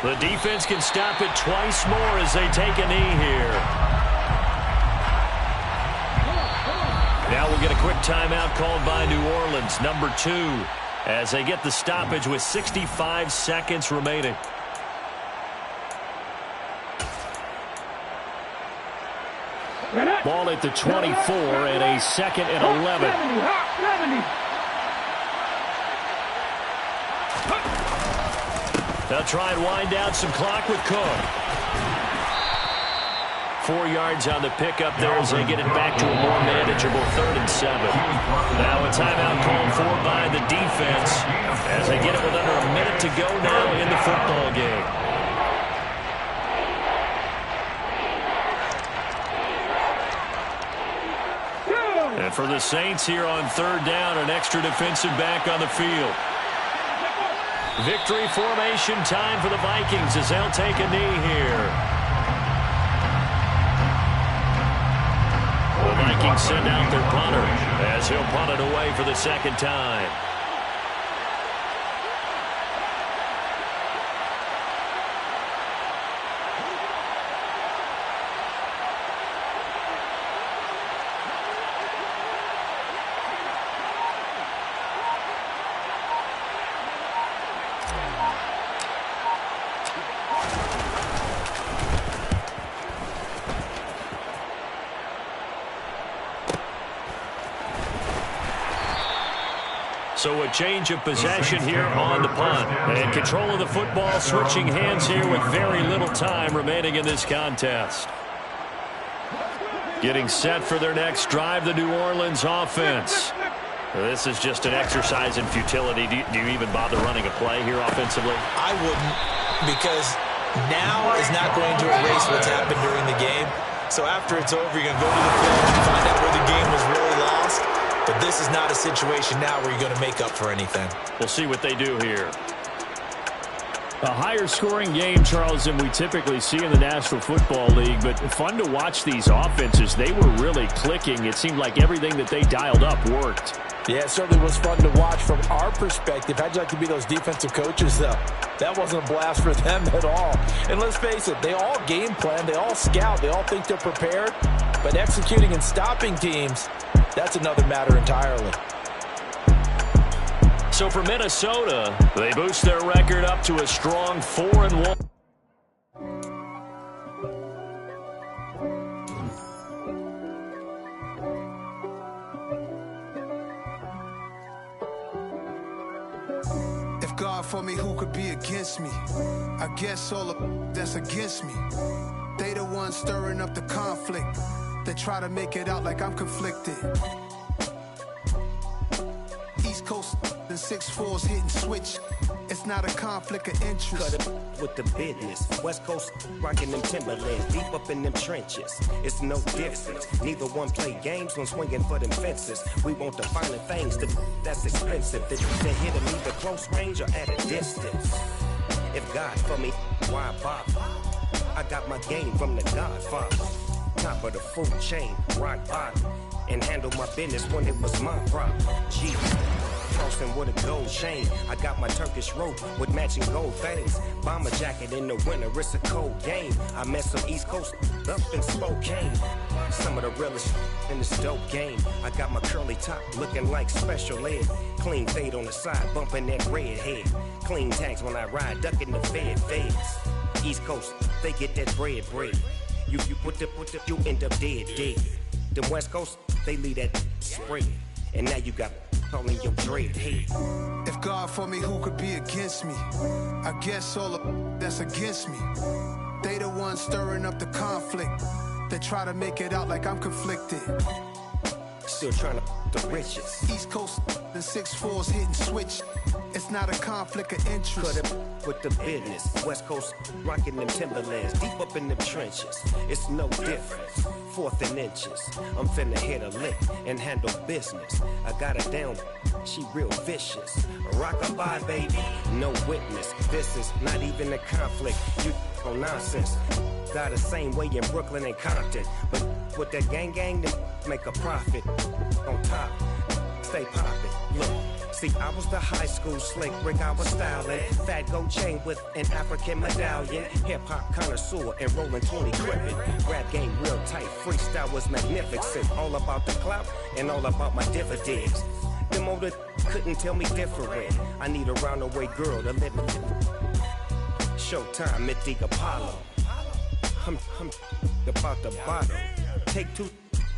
The defense can stop it twice more as they take a knee here. Now we'll get a quick timeout called by New Orleans, number 2, as they get the stoppage with 65 seconds remaining. Ball at the 24 and a 2nd and 11. They'll try and wind down some clock with Cook. 4 yards on the pickup there as they get it back to a more manageable 3rd and 7. Now a timeout called for by the defense as they get it with under a minute to go now in the football game. And for the Saints here on 3rd down, an extra defensive back on the field. Victory formation time for the Vikings as they'll take a knee here. The Vikings send out their punter as he'll punt it away for the 2nd time. So a change of possession here on the punt. And control of the football switching hands here with very little time remaining in this contest. Getting set for their next drive, the New Orleans offense. This is just an exercise in futility. Do you even bother running a play here offensively? I wouldn't, because now is not going to erase what's happened during the game. So after it's over, you're going to go to the film and find out where the game was really lost. But this is not a situation now where you're going to make up for anything. We'll see what they do here. A higher scoring game, Charles, than we typically see in the National Football League, but fun to watch these offenses. They were really clicking. It seemed like everything that they dialed up worked. Yeah, it certainly was fun to watch from our perspective. How'd you like to be those defensive coaches, though? That wasn't a blast for them at all. And let's face it, they all game plan, they all scout, they all think they're prepared, but executing and stopping teams, that's another matter entirely. So for Minnesota, they boost their record up to a strong 4-1. If God for me, who could be against me? I guess all of that's against me. They the ones stirring up the conflict. They try to make it out like I'm conflicted. East Coast and 6'4's hitting switch. It's not a conflict of interest. Cut it with the business. West Coast rocking them Timberlands, deep up in them trenches. It's no difference. Neither one play games when swinging for them fences. We want the finer things that's expensive. That hit them either close range or at a distance. If God for me, why bother? I got my game from the Godfather. Top of the food chain, rock bottom. And handle my business when it was my problem. Gee. Crossing with a gold chain. I got my Turkish rope with matching gold things. Bomber jacket in the winter, it's a cold game. I met some East Coast up in Spokane. Some of the realest in this dope game. I got my curly top looking like special ed. Clean fade on the side, bumping that red head. Clean tags when I ride, ducking the feds. East Coast, they get that bread. You you end up dead. Them West Coast, they leave that spread. And now you got calling your dread head. If God for me, who could be against me? I guess all of that's against me. They the ones stirring up the conflict. They try to make it out like I'm conflicted. Still trying to the riches. East Coast and 6'4's hitting switch. It's not a conflict of interest. Cut it with the business. West Coast rocking them Timberlands, deep up in them trenches. It's no difference. 4th and inches. I'm finna hit a lick and handle business. I got her down, she real vicious. Rock-a-bye, baby, no witness. This is not even a conflict. You on nonsense. Got the same way in Brooklyn and Compton. But with that gang, they make a profit. On top, stay poppin'. Look. See, I was the high school slick Rick, I was styling. Fat gold chain with an African medallion. Hip-hop connoisseur and rolling 20 crippin'. Rap game real tight, freestyle was magnificent. All about the clout and all about my dividends. Them older couldn't tell me different. I need a roundaway girl to live with. Showtime, Mythic Apollo. I'm about the bottle. Take 2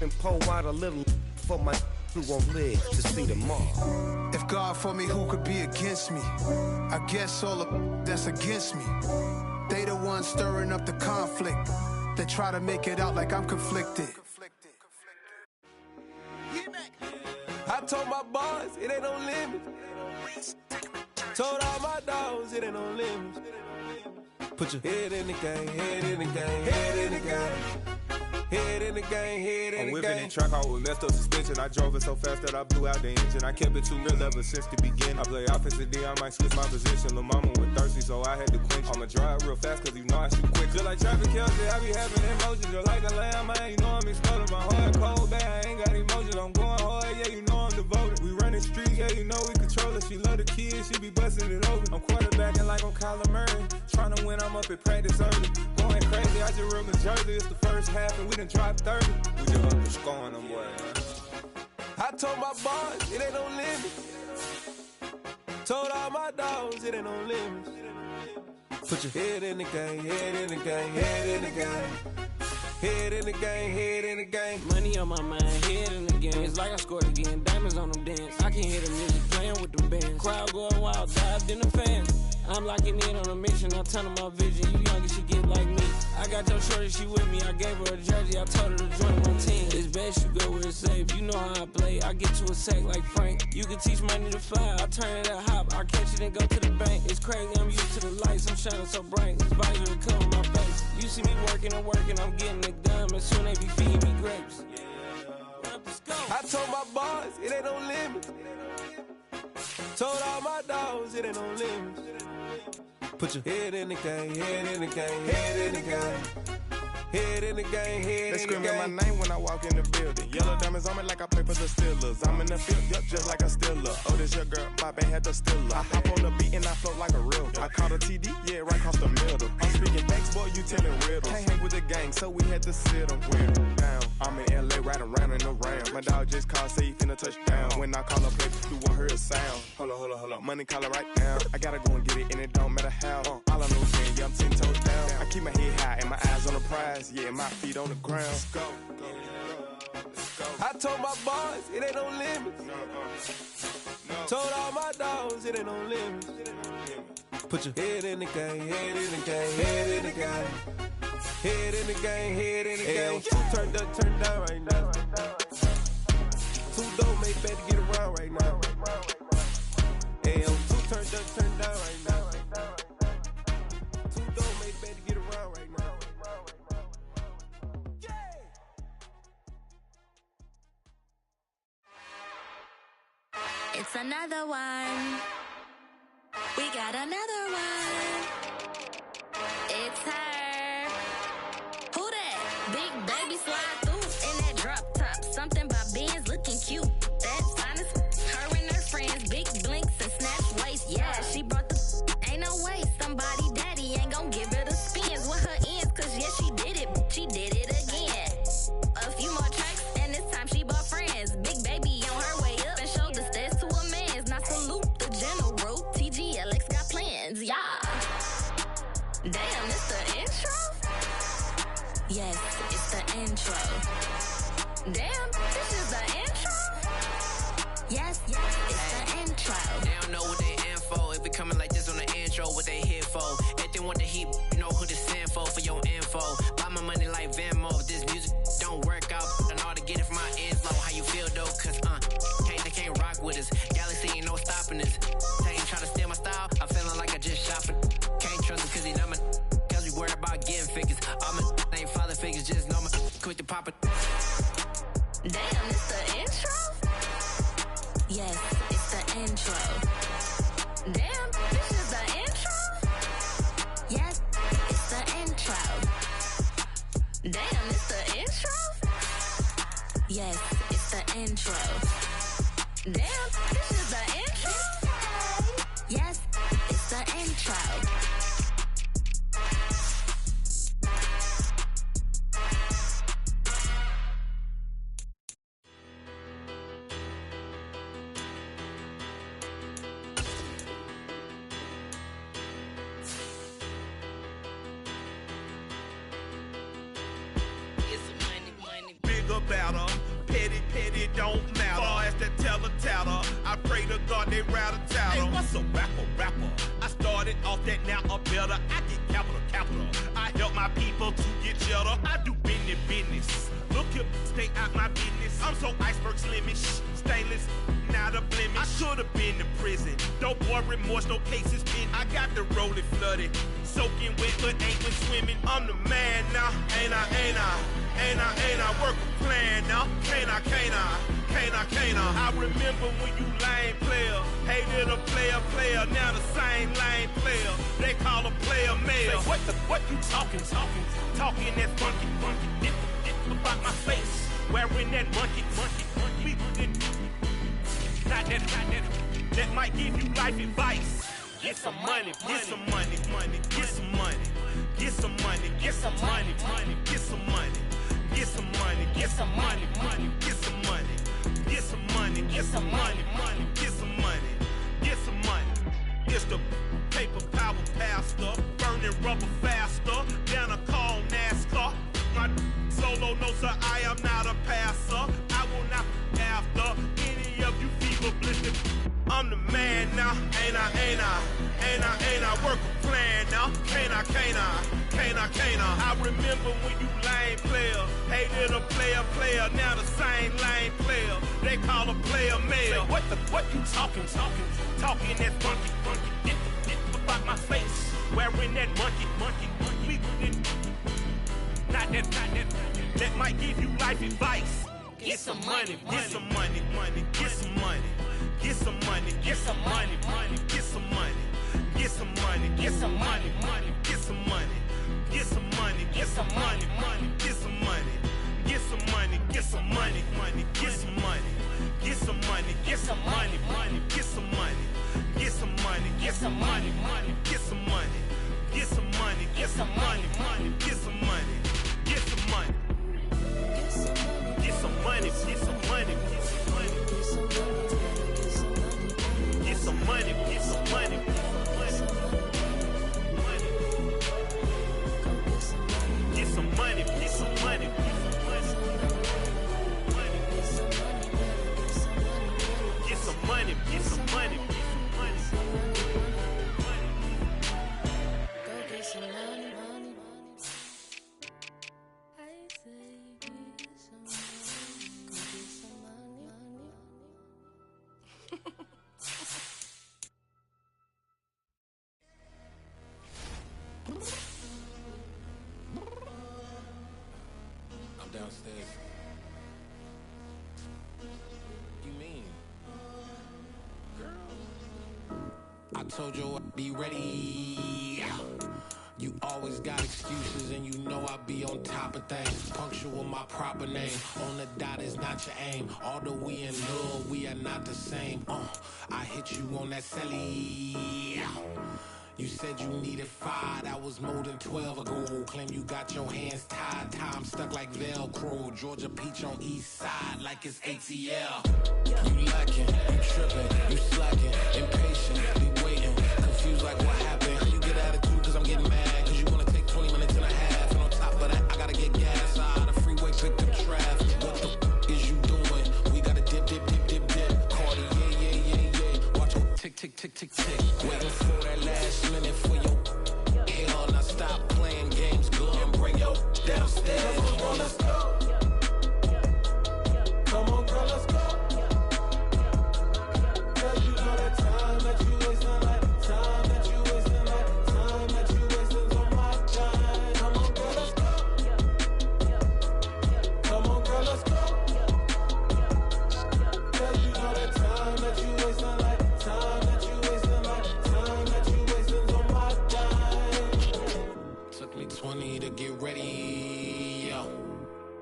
and pour out a little for my who won't live to see tomorrow. If God for me, who could be against me? I guess all of that's against me. They the ones stirring up the conflict. They try to make it out like I'm conflicted. I told my boys it ain't no limit. Told all my dogs it ain't no limit. Put your head in the game, head in the game, head in the game. Head in the game, head in the game. I'm whipping in track out with messed up suspension. I drove it so fast that I blew out the engine. I kept it too real ever since the beginning. I play offensive D, I might switch my position. Lil' mama was thirsty, so I had to quench. I'ma drive real fast, cause you know I shoot quick. Just like traffic Kelsey, I be having emotions. Just like a lamb, man, you know I'm exploding. My heart cold, bad, I ain't got emotions. I'm going hard, yeah, you know I'm devoted. We running streets, yeah, you know we control it. She love the kids, she be busting it over. I'm quarterbacking like I'm Kyler Murray. Trying to win, I'm up at practice early. Going crazy, I just real Jersey. It's the first half, and we done dropped 30. We just underscoring them, boy. I told my boys it ain't no limit. Told all my dogs it ain't no limit. Put your head in the game, head in the game, head in the game. Head in the game, head in the game. Money on my mind, head in the game. It's like I scored again, diamonds on them dance. I can hear the music playing with them bands. Crowd going wild, dived in the fans. I'm locking in on a mission, I tell her my vision. You young and she get like me. I got your shorty, she with me. I gave her a jersey, I told her to join my team. It's best you go where it's safe. You know how I play. I get to a sack like Frank. You can teach money to fly. I turn it at hop. I catch it and go to the bank. It's crazy, I'm used to the lights. I'm shining so bright. This visor will cover my face. You see me working and working. I'm getting it done. And soon they be feeding me grapes. I told my boys it ain't no limit. Told all my dogs it ain't no limit. Put your head in the game, head in the game, head in the game. Head in the game, head in the game. They screaming my name when I walk in the building. Yellow diamonds on me like I play for the Steelers. I'm in the field, yup, just like a Steeler. Oh, this your girl, my band had the Steeler. I hop on the beat and I float like a real. I caught a TD, yeah, right across the middle. I'm speaking thanks, boy, you telling riddles. Can't hang with the gang, so we had to sit them down. I'm in LA, riding around in the ram. My dog just called, say he finna touch down. When I call up, play, you won't hear a sound. Hold up, money calling right now. I gotta go and get it, and it don't matter how. All I know is yeah, I'm 10 toes down. I keep my head high and my eyes on the prize. Yeah, my feet on the ground. Let's go. I told my boys it ain't no limits. Told all my dogs it ain't no limits. Put your head in the game, head in the game, head in the game. Head in the game, head in the game. Two turned up, turned down right now. Two dope made better get around right now. Hey, two turned up, turned down right now. Two dope made better get around right now. It's another one. We got another one. It's her. Who that? Big baby slide through in that drop top. Something by Benz looking cute. That's honest. Her and her friends, big blinks and snatch waist. Yeah, she brought the ain't no way. Somebody daddy ain't gon' give her the spins with her ends. Cause yeah, she did it. She did it again. A few more tracks and this time she bought friends. Big baby on her way up and showed the stairs to a man's. Now salute the general. TGLX got plans, yeah. Damn, it's the intro? Yes, it's the intro. Damn, this is the intro? Yes, it's the intro. They don't know what they in for. If we coming like this on the intro, what they here for? If they want the heat, you know who to send for your info. Buy my money like Venmo. If this music don't work out, and all to get it from my ends low. How you feel though? Cause they can't rock with us. Galaxy ain't no stopping us. Try to steal my style, I'm feeling like I just shot for. Can't trust him cause he not my. Cause we worried about getting figures. All my ain't father figures, just know my quick to pop it. Damn, it's the intro? Yes, it's the intro. Damn, this is the intro? Yes, it's the intro. Damn, it's the intro? Yes, it's the intro. Damn, this is the intro? Yes, it's the intro. Big about her, petty, don't matter. Far as that tatter, I pray to God they rattle tattle. Hey, what's a rapper? I started off that, now I'm better. I get capital. I help my people to get cheddar. I do business. Look here, stay out my business. I'm so iceberg slimish, stainless, not a blemish. I should've been in prison. No boy remorse, no cases pinned. I got the rolling flooded, soaking wet, but ain't been swimming. I'm the man now, ain't I? Work a plan now, can't I? I remember when you lame player, hated a player, now the same lame player. They call a player mayor. Say, what you talking that funky, dip about my face, wearing that monkey. Not that might give you life advice. Get some money, get some money, get some money, get some money, get some money, get some money, get some money, get some money, get some money, get some money, get some money, get some money, get some money. It's the paper power pastor, burning rubber faster than a call NASCAR. My solo no sir, I am not a passer. I will not after any of you fever blistered. I'm the man now, ain't I? Work a plan now, can't I? I remember when you lame player, hated a player, now the same lame player. They call a player mayor. Say, what you talking that funky, get about my face, wearing that monkey. Not that might give you life advice. Get some money, get some money, get some money, get some money, get some money, get some money, get some money, get some money, money, get some money, get some money, get some money, money, get some money, get some money, get some money, money, get some money, get some money, get some money, money, get some money, get some money, get some money, money, get some money, get some money, get some money, money, get some money, get some money, get some money, get some money, get some money, get some money, get some money, get some money. Get some money, get some money, get some money, get some money, get some money. I'm downstairs. You mean? Girl, I told you I'd be ready. You always got excuses and you know I be on top of things. Punctual my proper name. On the dot is not your aim. Although we in love, we are not the same. I hit you on that celly. You said you needed 5, that was more than 12 ago. Claim you got your hands tied, time stuck like Velcro. Georgia Peach on east side like it's ATL. You lacking, you tripping, you slacking, impatient, be waiting, confused like what happened. You get attitude cause I'm getting mad, cause you wanna take 20 minutes and a half. And on top of that, I gotta get gas out of the freeway, picked up traffic. What the is you doing? We gotta dip, dip, dip, dip, dip. Cardi, yeah. Watch your tick, tick, tick, tick, tick. Waiting for that last minute for your hell. Now stop playing games, go and bring your downstairs. Come on, girl, let's go. Come on, girl, let's go. Girl, you know that time that you wasting, like time that you wasting, like time that you wasting on my time. Come on, girl, let's go. Come on, girl, let's go. Girl, you know that time that you wasting, like time that you wasting, like time that you wasting on my time. Took me 20 to get ready, yo.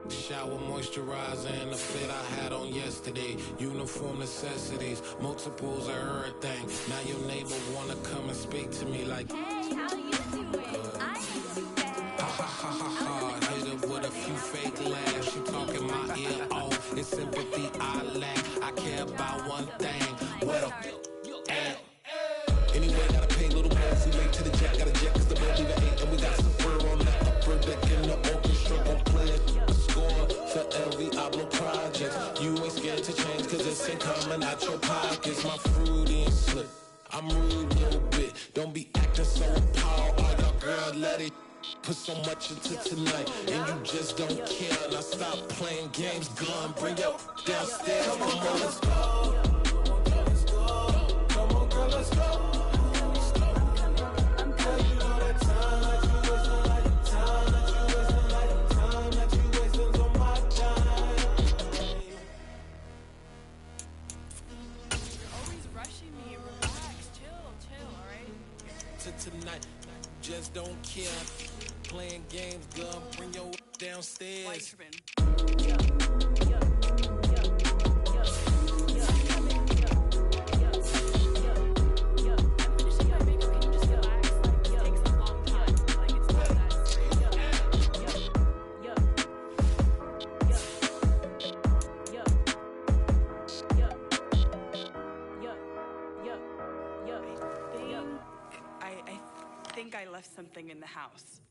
Shower, moisturizer, and the fit I had on yesterday. Uniform necessities, multiples of everything. Now your neighbor wanna come and speak to me like, Hey, how you doing? I ha. Hit her with a few fake laughs. She talking my ear off. It's sympathy I lack. I care about one thing. Well, anyway, gotta pay a little more. We late to the jack, got a jet cause the boat leave at 8. And we got some fur on the upper deck in the orchestra. Gon' play a score for every Ablo project. You ain't scared to change cause it's ain't coming out your pockets. My fruity and slip. I'm rude a little bit. Don't be acting so appalled. All y'all girl, let it put so much into tonight. And you just don't care. Now stop playing games, gun. Bring your downstairs. Come on, girl, let's go. Come on, girl, let's go. Girl, you know that time that you wasting, like time that you wasting, like time that you wasting on my time. You're always rushing me. Relax, chill, alright? To tonight, just don't care. Playing games, gun. Bring your downstairs. Why you tripping? I think I left something in the house.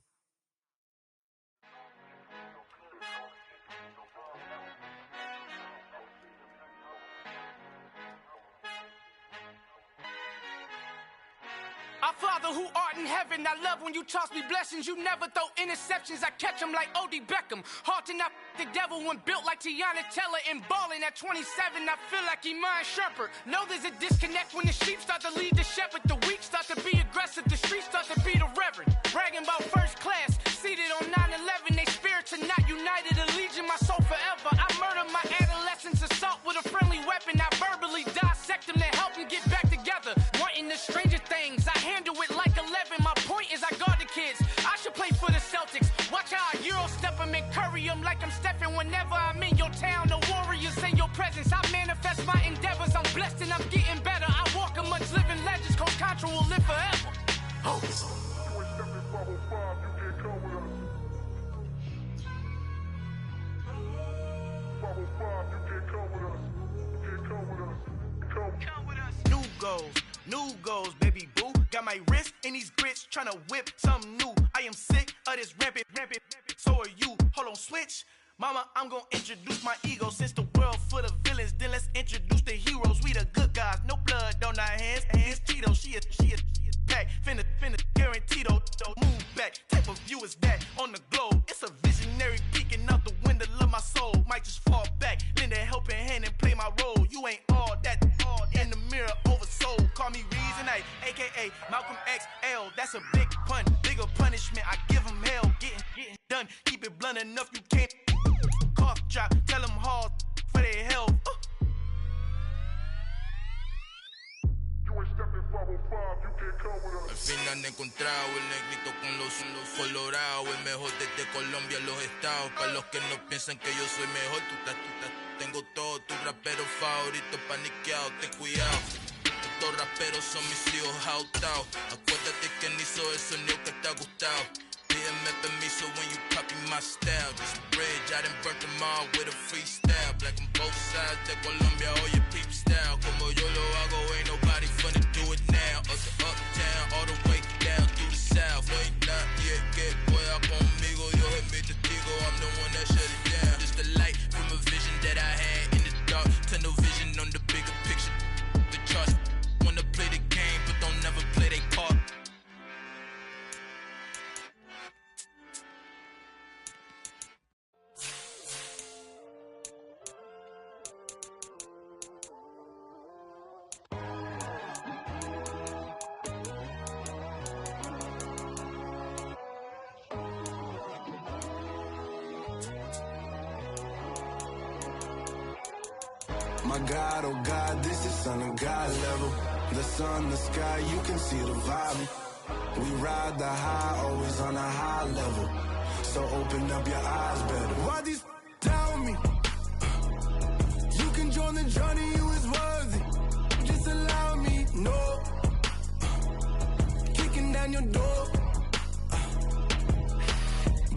Our Father who art in heaven, I love when you toss me blessings. You never throw interceptions, I catch them like O.D. Beckham. Hard to not the devil when built like Tiana Teller and balling at 27. I feel like Iman Shumpert. Know there's a disconnect when the sheep start to lead the shepherd. The weak start to be aggressive, the streets start to be the reverend. Bragging about first class, seated on 9/11. They spirits are not united, a legion, my soul forever. I murder my adolescence, assault with a friendly weapon. I verbally dissect them to help them get back together. Wanting the stranger things, I handle it 505, you can't come with us. 505, you can't come with us. You can't come with us. Come with us. New goals, baby boo. Got my wrist in these grits, tryna whip something new. I am sick of this rampant. So are you. Hold on, switch. Mama, I'm gonna introduce my ego. Since the world full of villains, then let's introduce the heroes. We the good guys, no blood on our hands. Hands Tito, she a pack. Finna guaranteed don't move back. Type of view is that on the globe? It's a visionary peeking out the window of my soul. Might just fall back, lend a helping hand and play my role. You ain't all that in the mirror oversold. Call me Reason A, aka Malcolm XL. That's a big pun, bigger punishment. I give him hell, getting done. Keep it blunt enough, you can't cough drop. Tell them hard for their health. Al fin han encontrado el negrito con los colorados, el mejor desde Colombia, los estados. Para los que no piensan que yo soy mejor, tengo todo, tu rapero favorito paniqueado, ten cuidado. Estos raperos son mis hijos jautados. Acuérdate que ni hizo el sonido que te ha gustado. Pídeme permiso when you copy my style. This bridge, I done burnt them all with a freestyle. Black on both sides de Colombia, oye peep style. Como yo lo hago, ain't nobody finna do it now. Uptown, all the way down through the south. No hay nadie que pueda conmigo. Dios es mi testigo, I'm the one that shut it down. Just a light from a vision that I had in the dark. Tunnel vision on the bigger picture. The charts wanna play the game, but don't never play their part. My God, oh God, this is Son of God level. The sun, the sky, you can see the vibe. We ride the high, always on a high level. So open up your eyes better. Why these tell me? You can join the journey, you is worthy. Just allow me, no. Kicking down your door.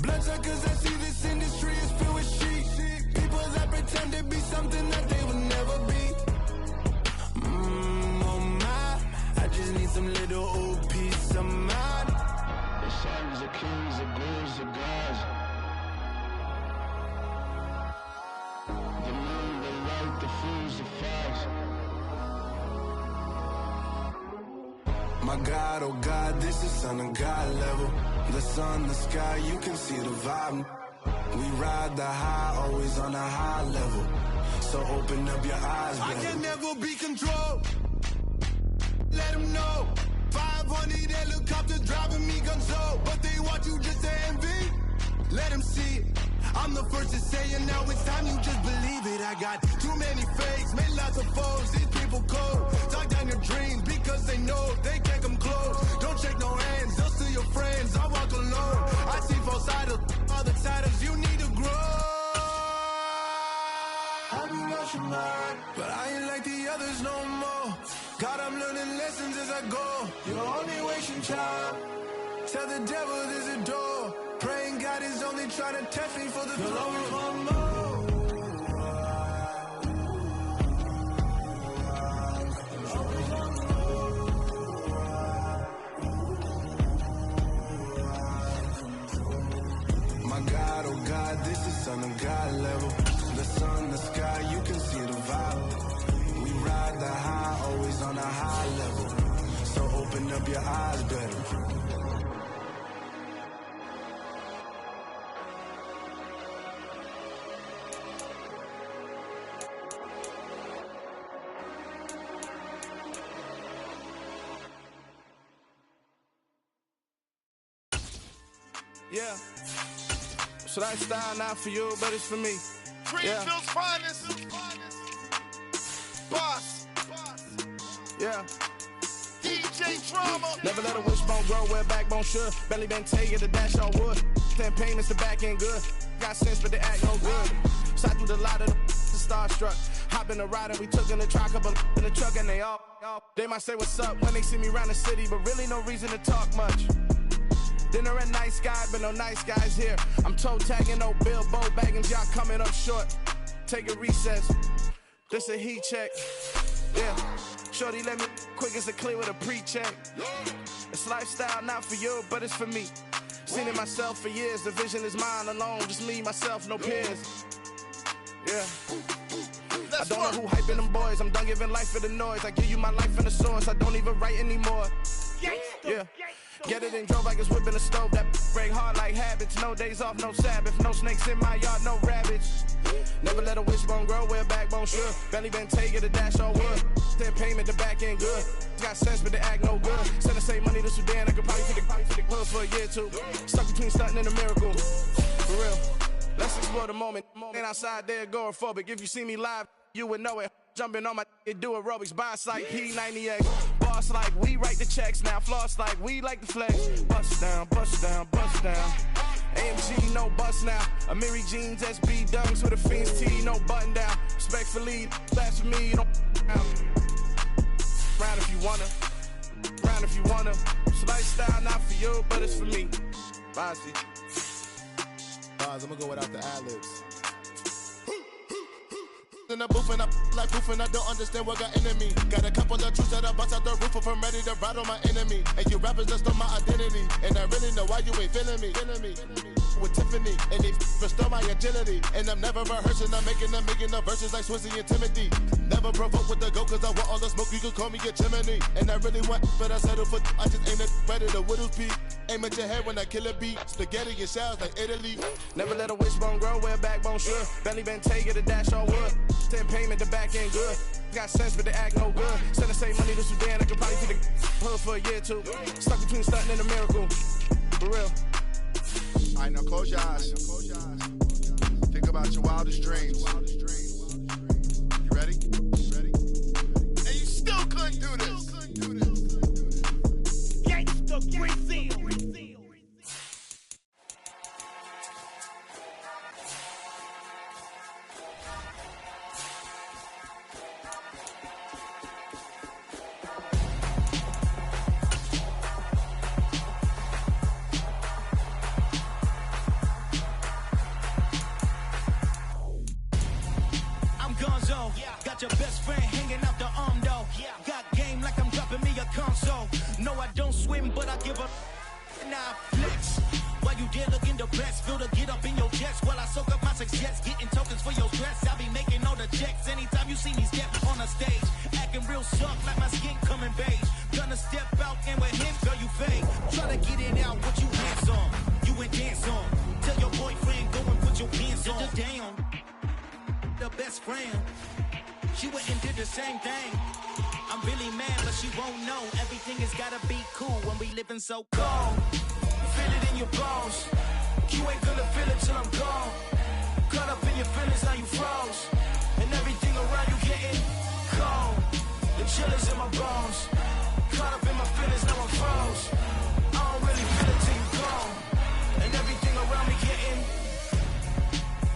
Bloodsuckers, I see this industry is filled with sheep. People that pretend to be something that they will never be. Oh my, I just need some little old peace of mind. The sons of kings, the gurus of gods. The moon, the light, the fools, the facts. My God, oh God, this is Son of God level. The sun, the sky, you can see the vibe. We ride the high, always on a high level. So open up your eyes, baby. I can never be controlled. Let them know. 500 helicopters driving me gonzo. But they want you just to envy. Let them see it. I'm the first to say it, now it's time you just believe it. I got too many fakes, made lots of foes. These people cold. Talk down your dreams because they know they can't come close. Don't shake no hands, they'll steal your friends. I walk alone. I see false idols, other titles, you need to grow. I've been rushing mine, but I ain't like the others no more. God, I'm learning lessons as I go. You're only wasting time. Tell the devil there's a door. Praying God is only trying to test me for the throne. My God, oh God, this is Son of God level. The sun, the sky, you can see the vibe. We ride the high, always on a high level. So open up your eyes better. Yeah. So that style not for you, but it's for me. Greenfield's finest. Boss. Yeah. DJ Drama. Never let a wishbone grow where backbone should. Belly been taking the dash on wood. 10 payments, the back end good. Got sense, but they act no good. Side through the lot of the starstruck. Hop in the ride and we took in the truck, couple in the truck and they all. They might say what's up when they see me around the city, but really no reason to talk much. Dinner at Night Sky, but no nice guys here. I'm toe tagging, no Bilbo Baggins, y'all coming up short. Take a recess. This a heat check. Yeah. Shorty let me quick as a clear with a pre-check. It's lifestyle, not for you, but it's for me. Seen it myself for years. The vision is mine alone. Just me, myself, no peers. Yeah. I don't know who hyping them boys. I'm done giving life for the noise. I give you my life in the source. I don't even write anymore. Yeah. Get it and drove like it's whipping a stove. That break hard like habits. No days off, no Sabbath. No snakes in my yard, no rabbits. Never let a wishbone grow where a backbone should. Belly been taking a dash all wood. Then payment, the back end good. Got sense, but they act no good. Send the same money to Sudan. I could probably take the clothes for a year or two. Stuck between stunting and a miracle. For real. Let's explore the moment. Ain't outside there agoraphobic. If you see me live, you would know it. Jumping on my do aerobics. Boss like P90X. Boss like we write the checks now. Floss like we like the flex. Bust down, bust down, bust down. AMG, no bust now. Amiri jeans, SB dunks with a Fiends T, no button down. Respectfully, that's for me, you don't round if you wanna. Round if you wanna. It's lifestyle, not for you, but it's for me. Bossy. Bars, I'm gonna go without the ad-libs. In the booth and I like proof and I don't understand what got into me. Got a couple of truths that I bust out the roof if I'm ready to rattle my enemy. And you rappers just on my identity. And I really know why you ain't feeling me. With Tiffany and they restore my agility. And I'm never rehearsing, I'm making the verses like Swizzy and Timothy. Never provoke with the go cause I want all the smoke, you can call me a chimney. And I really want, but I settle for I just ain't ready to Whittles peak. Aim at your head when I kill a beat. Spaghetti and shells like Italy. Never let a wishbone grow where a backbone should. Belly been taking a dash all wood. Then payment, the back end good. Got sense, but they act no good. Send the same money to Sudan. I could probably take the hood for a year or two. Stuck between stunting and a miracle. For real. All right, now close your eyes. Think about your wildest dreams. You ready? And you still couldn't do this. Gangsta Brazil. Got your best friend hanging out the arm though. Got game like I'm dropping me a console. No, I don't swim, but I give up. Now flex. While you there looking the best, feel the get up in your chest while I soak up my success. Getting tokens for your stress. I be making all the checks anytime you see me step on the stage. Acting real soft like my skin coming beige. Gonna step out and with him, girl, you fake. Try to get it out, what you hands on. You ain't dance on. Tell your boyfriend, go and put your pants on. Down. The best friend. She went and did the same thing. I'm really mad, but she won't know. Everything has gotta be cool when we living so cold. Feel it in your bones. You ain't gonna feel it till I'm gone. Caught up in your feelings, now you froze. And everything around you getting cold. The chill is in my bones. Caught up in my feelings, now I'm froze. I don't really feel it till you gone. And everything around me getting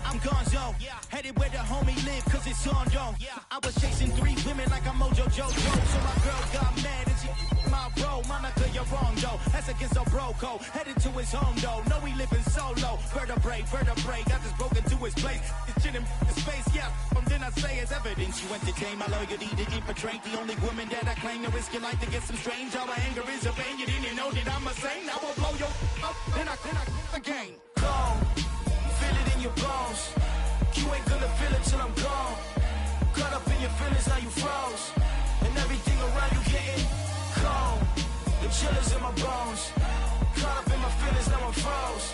I'm gonzo. Headed where the homie live, cause it's on, yo. I was chasing 3 women like I'm Mojo Jojo. So my girl got mad and she my bro. Monica, you're wrong, though. That's against a bro code. Headed to his home, though. No, he living solo. Vertebrae. I just broke into his place. It's shit in his face, yeah. Then I say it's evidence. You entertain my loyalty to infiltrate. The only woman that I claim to risk your life to get some strange. All my anger is a pain. You didn't know that I'm a saint. I will blow your up. Then I again. Go. Feel it in your bones. You ain't gonna feel it till I'm gone. Caught up in your feelings, now you froze. And everything around you getting cold. The chill is in my bones. Caught up in my feelings, now I'm froze.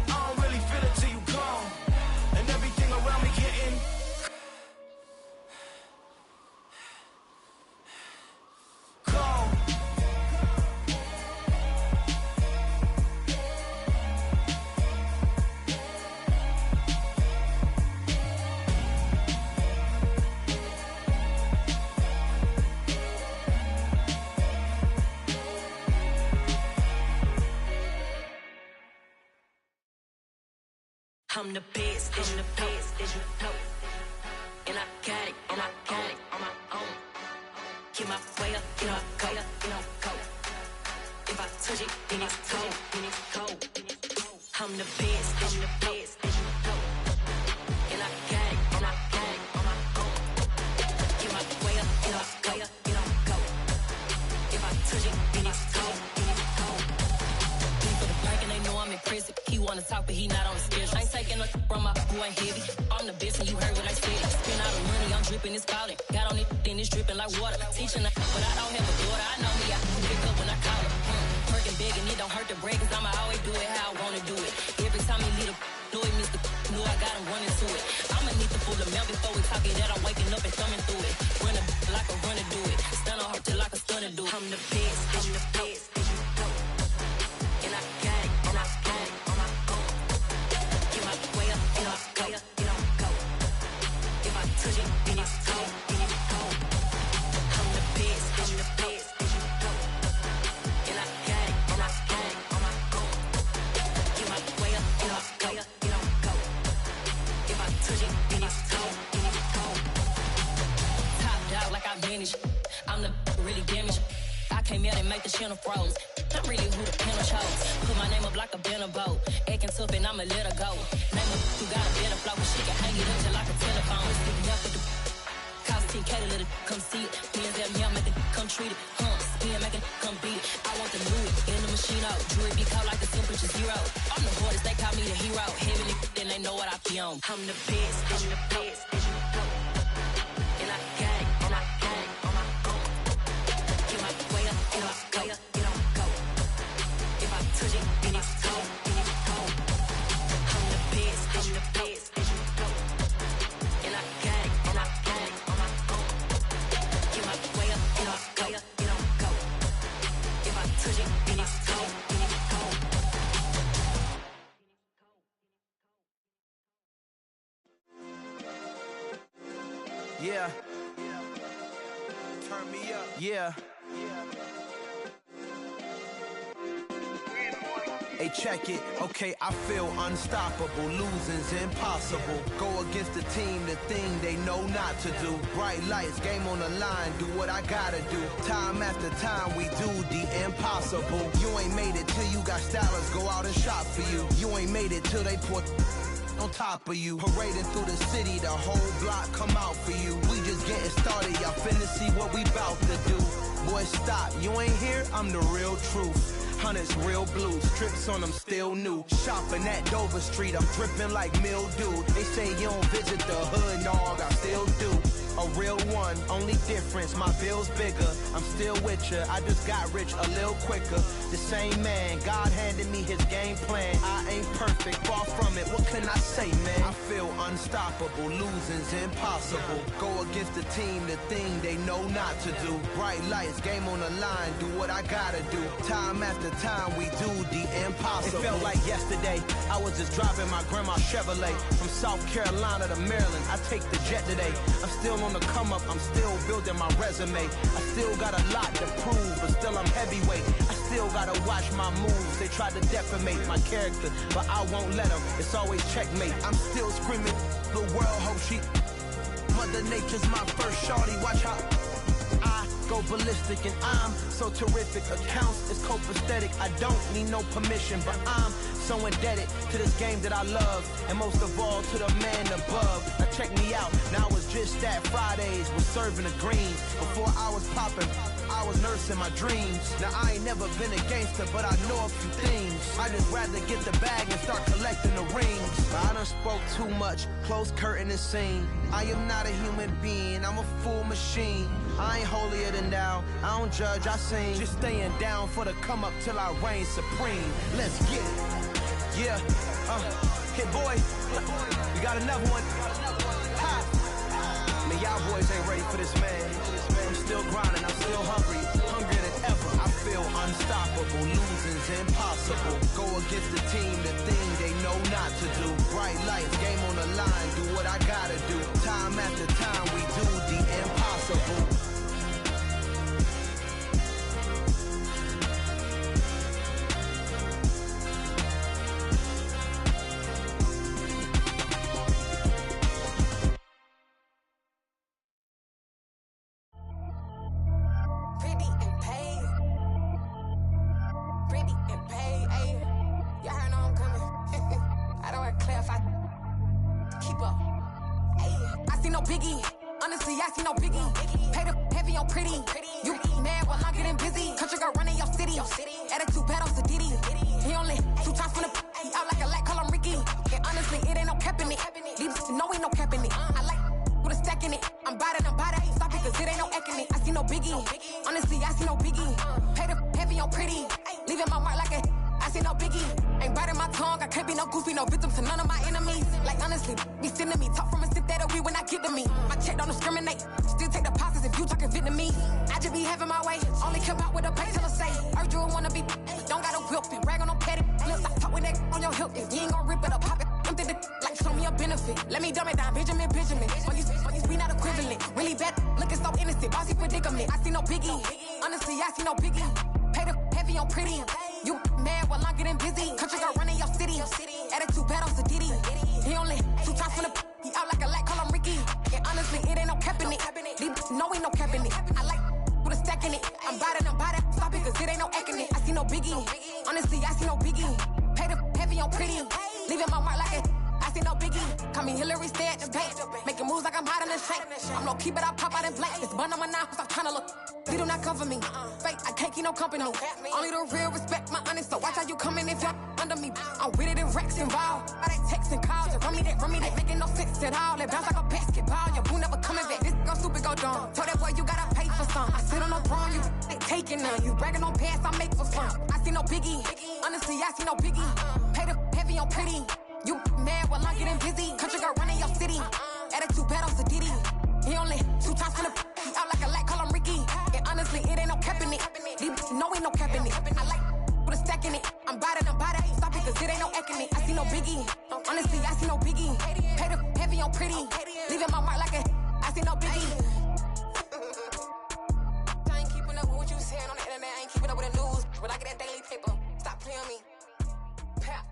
I don't really feel it till you gone. And everything around me getting cold. I'm the best, and I got it, and I got it on my own. Get my way up, get up, go. If I touch it, then it's cold. I'm the best, I'm the best. And I got it, and I got it on my own. Get my way up, get my way up, get on go. If I touch it, then it's cold, then it's cold. Leave for the bank and they know I'm in prison. He wanna talk, but he not on the schedule. I ain't taking no from my who ain't heavy. I'm the best and you heard what I said. Spend all the money, I'm dripping, it's falling. Got on it, then it's dripping like water. Teaching her, but I don't have a daughter. I know me, I can pick up when I call her. Working big and it don't hurt to break, cause I'ma always do it how I wanna do it. Every time he lead a do it, Mr. Knew I got him running to it. I'ma need the full amount before we talk it that I'm waking up and thumbing through it. Run a like a runner do it. Stun on her till like a stunner do it. I'm the best, I'm the best. And I got it, and I got it on my own. Get my way up, get my way up, get on go. If I touch it, then it's cold, then it's cold. I'm the best, I'm the best. And I got it, and I got it on my own. Get my way up, get my way up, get on go. If I touch it, then it's cold, then it's cold. Top dog like I manage. I'm the really damaged. I came out and make the channel froze. I'm really who the panel chose. Put my name up like a banner boat. Acting tough and I'ma let her go. Name her who got a better flow, but she can hang it up till like a telephone. Sleeping up with the cause 10K to let it come see it. Me and them young make it come treat it. Spin make it come beat it. I want the Louis in the machine out. Jewelry be called like the temperature zero. I'm the hardest, they call me the hero. Heavenly, then they know what I be on. I'm the best, I'm the best. And I got it, and I got it on my own. Get my way up, get my way up, get on go. If I touch it, then it's cold, then it's cold. I'm the best, I'm the best. And I got it, and I got it on my own. Get my way up, get my way up, get on go. If I touch it, then it's cold, then it's cold. Yeah. Turn me up. Yeah. Hey, check it. Okay, I feel unstoppable. Losing's impossible. Go against the team, the thing they know not to do. Bright lights, game on the line. Do what I gotta do. Time after time, we do the impossible. You ain't made it till you got stylers go out and shop for you. You ain't made it till they put on top of you. Parading through the city, the whole block come out for you. We just getting started, y'all finna see what we bout to do. Boy, stop, you ain't here, I'm the real truth. Hunters, real blue, strips on them still new. Shopping at Dover Street, I'm dripping like mildew. They say you don't visit the hood, dog, I still do. A real one, only difference, my bill's bigger. I'm still with ya, I just got rich a little quicker. The same man, God handed me his game plan. I ain't perfect, far from it, what can I say, man? I feel unstoppable, losing's impossible. Go against the team, the thing they know not to do. Bright lights, game on the line, do what I gotta do. Time after time, we do the impossible. It felt like yesterday, I was just driving my grandma's Chevrolet. From South Carolina to Maryland, I take the jet today. I'm still on the come up, I'm still building my resume. I still got a lot to prove, but still I'm heavyweight. I still gotta watch my moves. They tried to defamate my character, but I won't let them. It's always checkmate. I'm still screaming, the world hope she. Mother Nature's my first shorty. Watch how I go ballistic, and I'm so terrific. Accounts is copacetic. I don't need no permission, but I'm so indebted to this game that I love, and most of all to the man above. Now check me out, now it's just that Fridays was serving the greens. Before I was popping, I was nursing my dreams. Now I ain't never been a gangster, but I know a few things. I just rather get the bag and start collecting the rings. But I done spoke too much, close curtain and scene. I am not a human being, I'm a full machine. I ain't holier than thou, I don't judge, I sing. Just staying down for the come up till I reign supreme. Let's get it. Yeah, hit boy, we got another one. Ha! Man, y'all boys ain't ready for this, man. I'm still grinding, I'm still hungry, hungrier than ever. I feel unstoppable, losing's impossible. Go against the team, the thing they know not to do. Bright lights, game on the line, do what I gotta do. Time after time, we do the impossible. Pretty and paid, ayy. Y'all heard know I'm coming. no biggie. Honestly, I see no biggie. Pay the heavy on pretty. You mad while I'm getting busy. Country girl running your city. Attitude bad on Sadiddy. He only 2 times from the he out like a light, call him Ricky. And honestly, it ain't no cap in it. These know ain't no cap in it. I like with a stack in it. I'm bad. Stop it, cause it ain't no eck in it. I see no biggie. Honestly, I see no biggie. Pay the heavy on pretty. Leaving my mark like a I see no biggie. Ain't biting my tongue. I can't be no goofy, no victim to none of my enemies. Like honestly, be sending me talk from a sip that'll be when I get to me. My check don't discriminate. Still take deposits if you talking Vietnamese. I just be having my way. Only come out with a pay till I say. Urge you wanna be. Don't got a whip and rag on no petty. Lips like talk with that on your hip. If you ain't gon' rip it up, pop it. Empty the like show me a benefit. Let me dumb it down, Benjamin. For you be not equivalent. Really bad, looking so innocent. Bossy predicament. I see no biggie. Honestly, I see no biggie. Pay the heavy on pretty. You mad while I'm getting busy. Country girl running your city. Attitude bad on Sadiddy. He only 2 times from the he out like a light, call him Ricky. And honestly, it ain't no cap in it. These know ain't no cap in it. I like with a stack in it. I'm bad. Stop it, cause it ain't no eck in it. I see no biggie. Honestly, I see no biggie. Pay the heavy on pretty. Leaving my mark like a I see no biggie. Call me Hillary, stay at the bank. Making moves like I'm hiding in shank. I'm low key, but I pop out in blank. It's bun on my knife, I'm trying to look. They do not cover me. Fake, I can't keep no company. Only the real respect my honest. So watch how you coming if you're under me. I'm with it and Rex involved. All that text and calls. Just run me that. Making no sense at all. They bounce like a basketball. Your boo never coming back. This go stupid, go dumb. Told that boy you gotta pay for some. I sit on the throne, you they taking none. You bragging on pants, I make for fun. I see no biggie. Honestly, I see no biggie. Pay the heavy on pretty. You mad while I'm getting busy. Country girl running your city. Attitude bad on Sadiddy. He only 2 times from the he out like a light, call him Ricky. And honestly, it ain't no cap in it. These know ain't no cap in it. I like with a stack in it. I'm bad. Stop it, cause it ain't no eck in it. I see no biggie. Honestly, I see no biggie. Pay the heavy on pretty. Leaving my mark like a I see no biggie. I ain't keeping up with what you saying on the internet. I ain't keeping up with the news. But I get that daily paper. Stop playing me. Pap.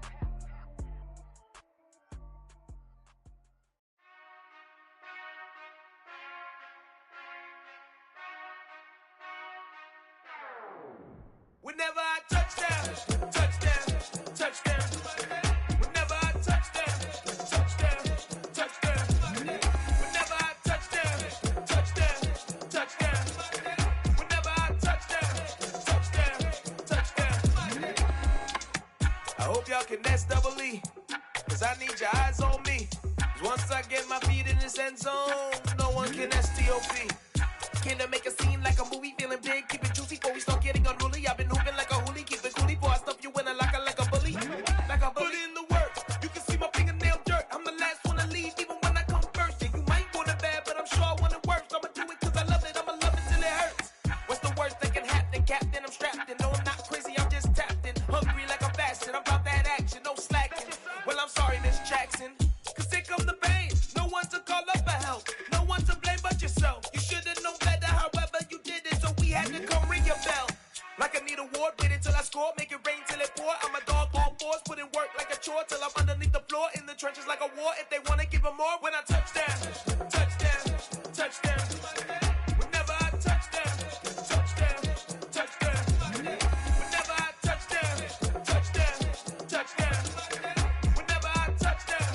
Whenever I touchdown. Whenever I touchdown. Whenever I touchdown. Whenever I touchdown. I hope y'all can nest double E, cause I need your eyes on me. Cause once I get my feet in this end zone, no one can STOP. Can I make a scene like a movie, feeling big, keep it juicy before we start getting unruly. I've been hooping like a hoolie, keep it coolie before I stuff you in a locker like a bully. Like a bully. Put in the work, you can see my fingernail dirt. I'm the last one to leave, even when I come first. Yeah, you might want it bad, but I'm sure I want it worse. I'ma do it cause I love it, I'ma love it till it hurts. What's the worst that can happen, Captain? I'm strapped in, no I'm not crazy, I'm just tapped in. Hungry like I'm fasting, I'm about that action, no slacking. Well, I'm sorry, Miss Jackson, cause here come the pain. No one to call up for help, no one to blame but yourself. You should've known better, however you did it, so we had to come ring your bell. Like I need a ward, wait until I score, make it rain till it pour. I'm a dog, all fours, put in work like a chore till I'm underneath the floor, in the trenches like a war. If they wanna give them more, when I touchdown. Whenever I touchdown. Whenever I touchdown. Whenever I touchdown.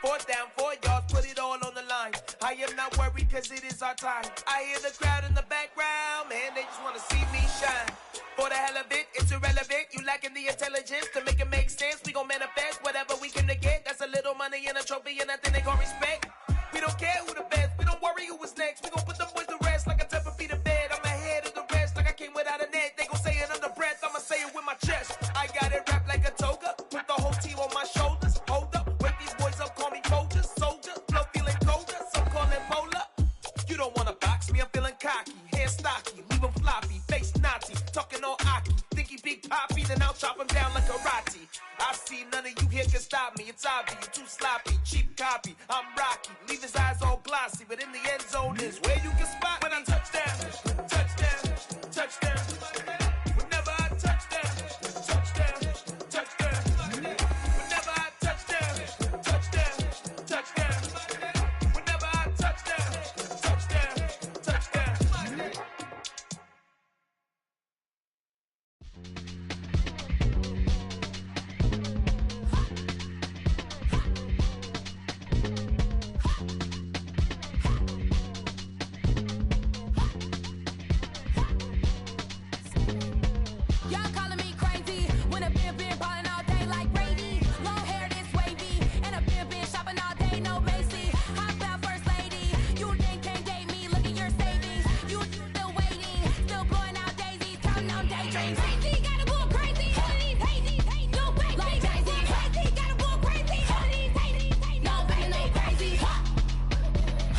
4th down, 4 yards, put it all on the line. I am not worried cause it is our time. I hear the crowd in the background, man, they just wanna see me shine. For the hell of it, it's irrelevant. You lacking the intelligence to make it make sense. We gon' manifest whatever we can to get. That's a little money and a trophy and nothing they gon' respect. We don't care who the best, we don't worry who was next. We gon' put them boys to rest like a 10 feet of bed. I'm ahead of the rest like I came without a net. They gon' say it under breath, I'ma say it with my chest. I got it wrapped like a toga, put the whole team on my shoulders. Hold up, wake these boys up, call me Folger, soldier, flow feeling colder, some call it polar. You don't wanna box me, I'm feeling cocky, hair stocky, leave him floppy, face naughty, talking all aki. Think he big poppy, then I'll chop him down like karate. I see none of you here can stop me, it's obvious, you too sloppy, cheap copy. I'm Rocky, leave his eyes all glossy, but in the end zone is where you can spot when I touchdown. Whenever I touchdown. Whenever I touchdown. Whenever I touchdown. crazy, gotta go crazy. All of these hate, no fake, like crazy, crazy, gotta go crazy. All of these hate, no fake, no crazy. Ha,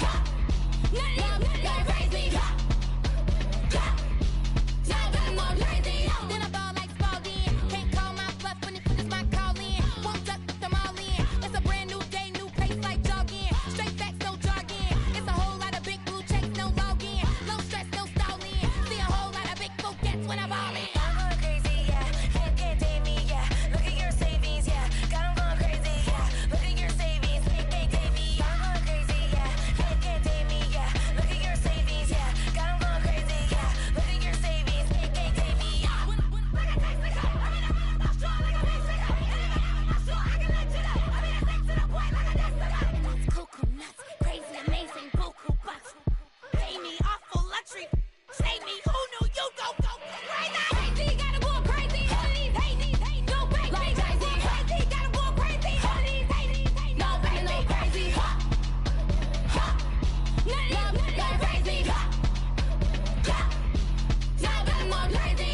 ha, none of them go crazy. Ha, ha, now I'm go crazy. Then I ball like Spalding. Can't call my bluff when it's my call in. Won't duck them all in. It's a brand new day, new pace like jogging. Straight facts, no jogging. It's a whole lot of big blue checks, no login. No stress, no stalling. See a whole lot of big focus when I ball in. I'm going crazy, yeah. Can't tame me, yeah. Look at your savings, yeah. Got 'em going crazy, yeah. Look at your savings, can't tame me. I'm going crazy, yeah. Can't tame me, yeah. Look at your savings, yeah. Got 'em going crazy, yeah. Look at your savings, can't tame me. Like a Mexico, I mean I'm strong like a Mexico. I'm not sure I can let you know. I mean I'm to the point like a Mexico. That's cuckoo nuts, crazy, amazing, buku bucks. Pay me awful luxury. Save me, who knew you go crazy? Crazy, gotta go crazy. All of these hate, no fake, like crazy, crazy, gotta go crazy. All of these hate, no fake, no crazy. Ha, ha, none of them go crazy. Ha, ha, now I'm go crazy.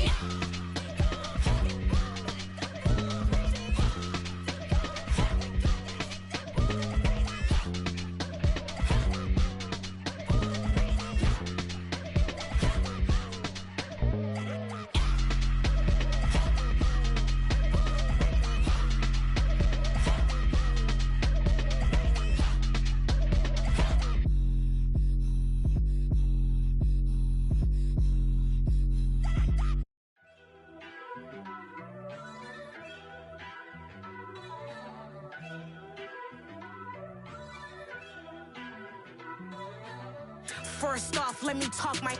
First off, let me talk my.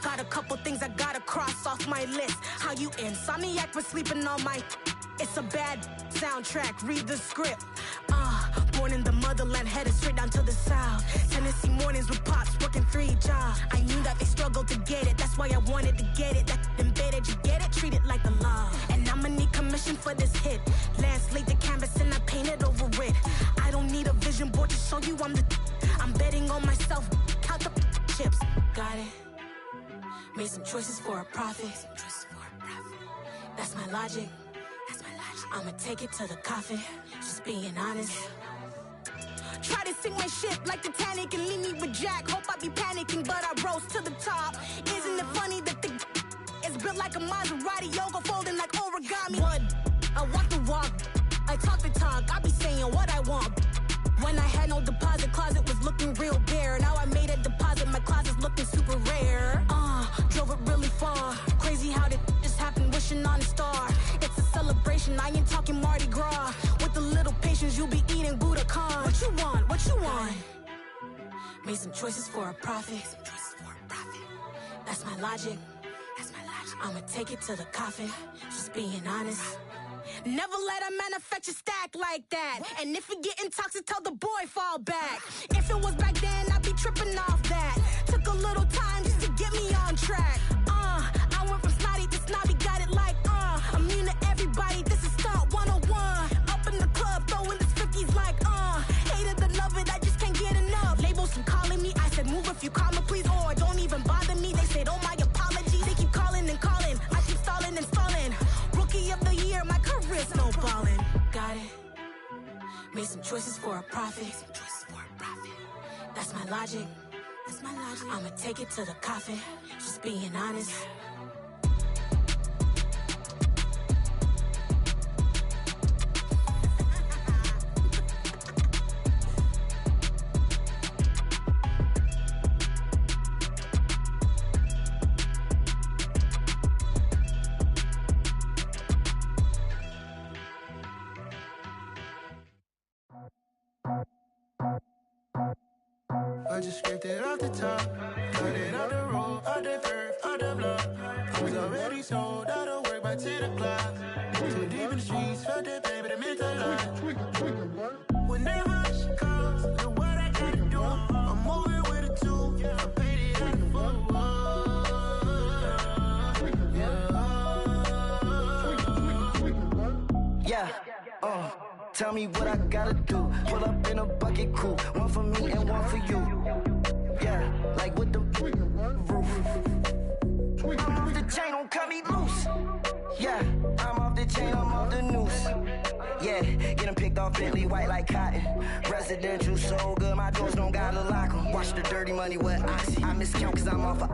Got a couple things I gotta cross off my list. How you insomniac for sleeping on my. It's a bad soundtrack, read the script. Born in the motherland, headed straight down to the south. Tennessee mornings with pops, working 3 jobs. I knew that they struggled to get it, that's why I wanted to get it. That embedded, you get it, treat it like the law. And I'ma need commission for this hit. Lance laid the canvas and I painted over it. I don't need a vision board to show you I'm betting on myself, count the chips. Got it. Made some choices for a profit. That's my logic. I'ma take it to the coffin. Just being honest. Try to sink my ship like Titanic and leave me with Jack. Hope I be panicking, but I rose to the top. Isn't it funny that the is built like a Maserati, yoga folding like origami? What? I walk the walk, I talk the talk. I be saying what I want. When I had no deposit, closet was looking real bare. Now I made a deposit, my closet's looking super rare. Drove it really far. Crazy how did just happen, wishing on a star. It's a celebration, I ain't talking Mardi Gras. With a little patience, you'll be eating Budokan. What you want? What you want? Made some choices for a profit. That's my logic. I'ma take it to the coffin. Just being honest. Never let a manufacture stack like that. And if it getting toxic, tell the boy fall back. If it was back then, I'd be tripping off that. Took a little time just to get me on track. I went from snotty to snobby, got it like immune to everybody, this is Stunt 101. Up in the club, throwing this 50s like hate it, love it, I just can't get enough. Labels from calling me, I said move if you call me please, or don't even bother me. They said oh my apologies, they keep calling and calling. I keep stalling and stalling. Rookie of the year, my career's no ballin'. Got it. Made some choices for a profit. That's my logic. I'ma take it to the coffin. Just being honest. I just scraped it off the top, got it out the road, out the curve, out the block. I was already sold, out of work by 10 o'clock. Too deep in the streets, felt that pain, but it meant a lot. When that rush comes, look what I gotta do. I'm moving with a two, I paid it out the fuck. Yeah, tell me what I gotta do. Pull up in a bucket crew, one for me and one for you. Yeah, like with the roof. I'm off the chain, don't cut me loose. Yeah, I'm off the chain, I'm off the noose. Yeah, get them picked off Bentley, white like cotton. Residential so good, my doors don't gotta lock 'em. Watch the dirty money with oxy. I miscount cause I'm off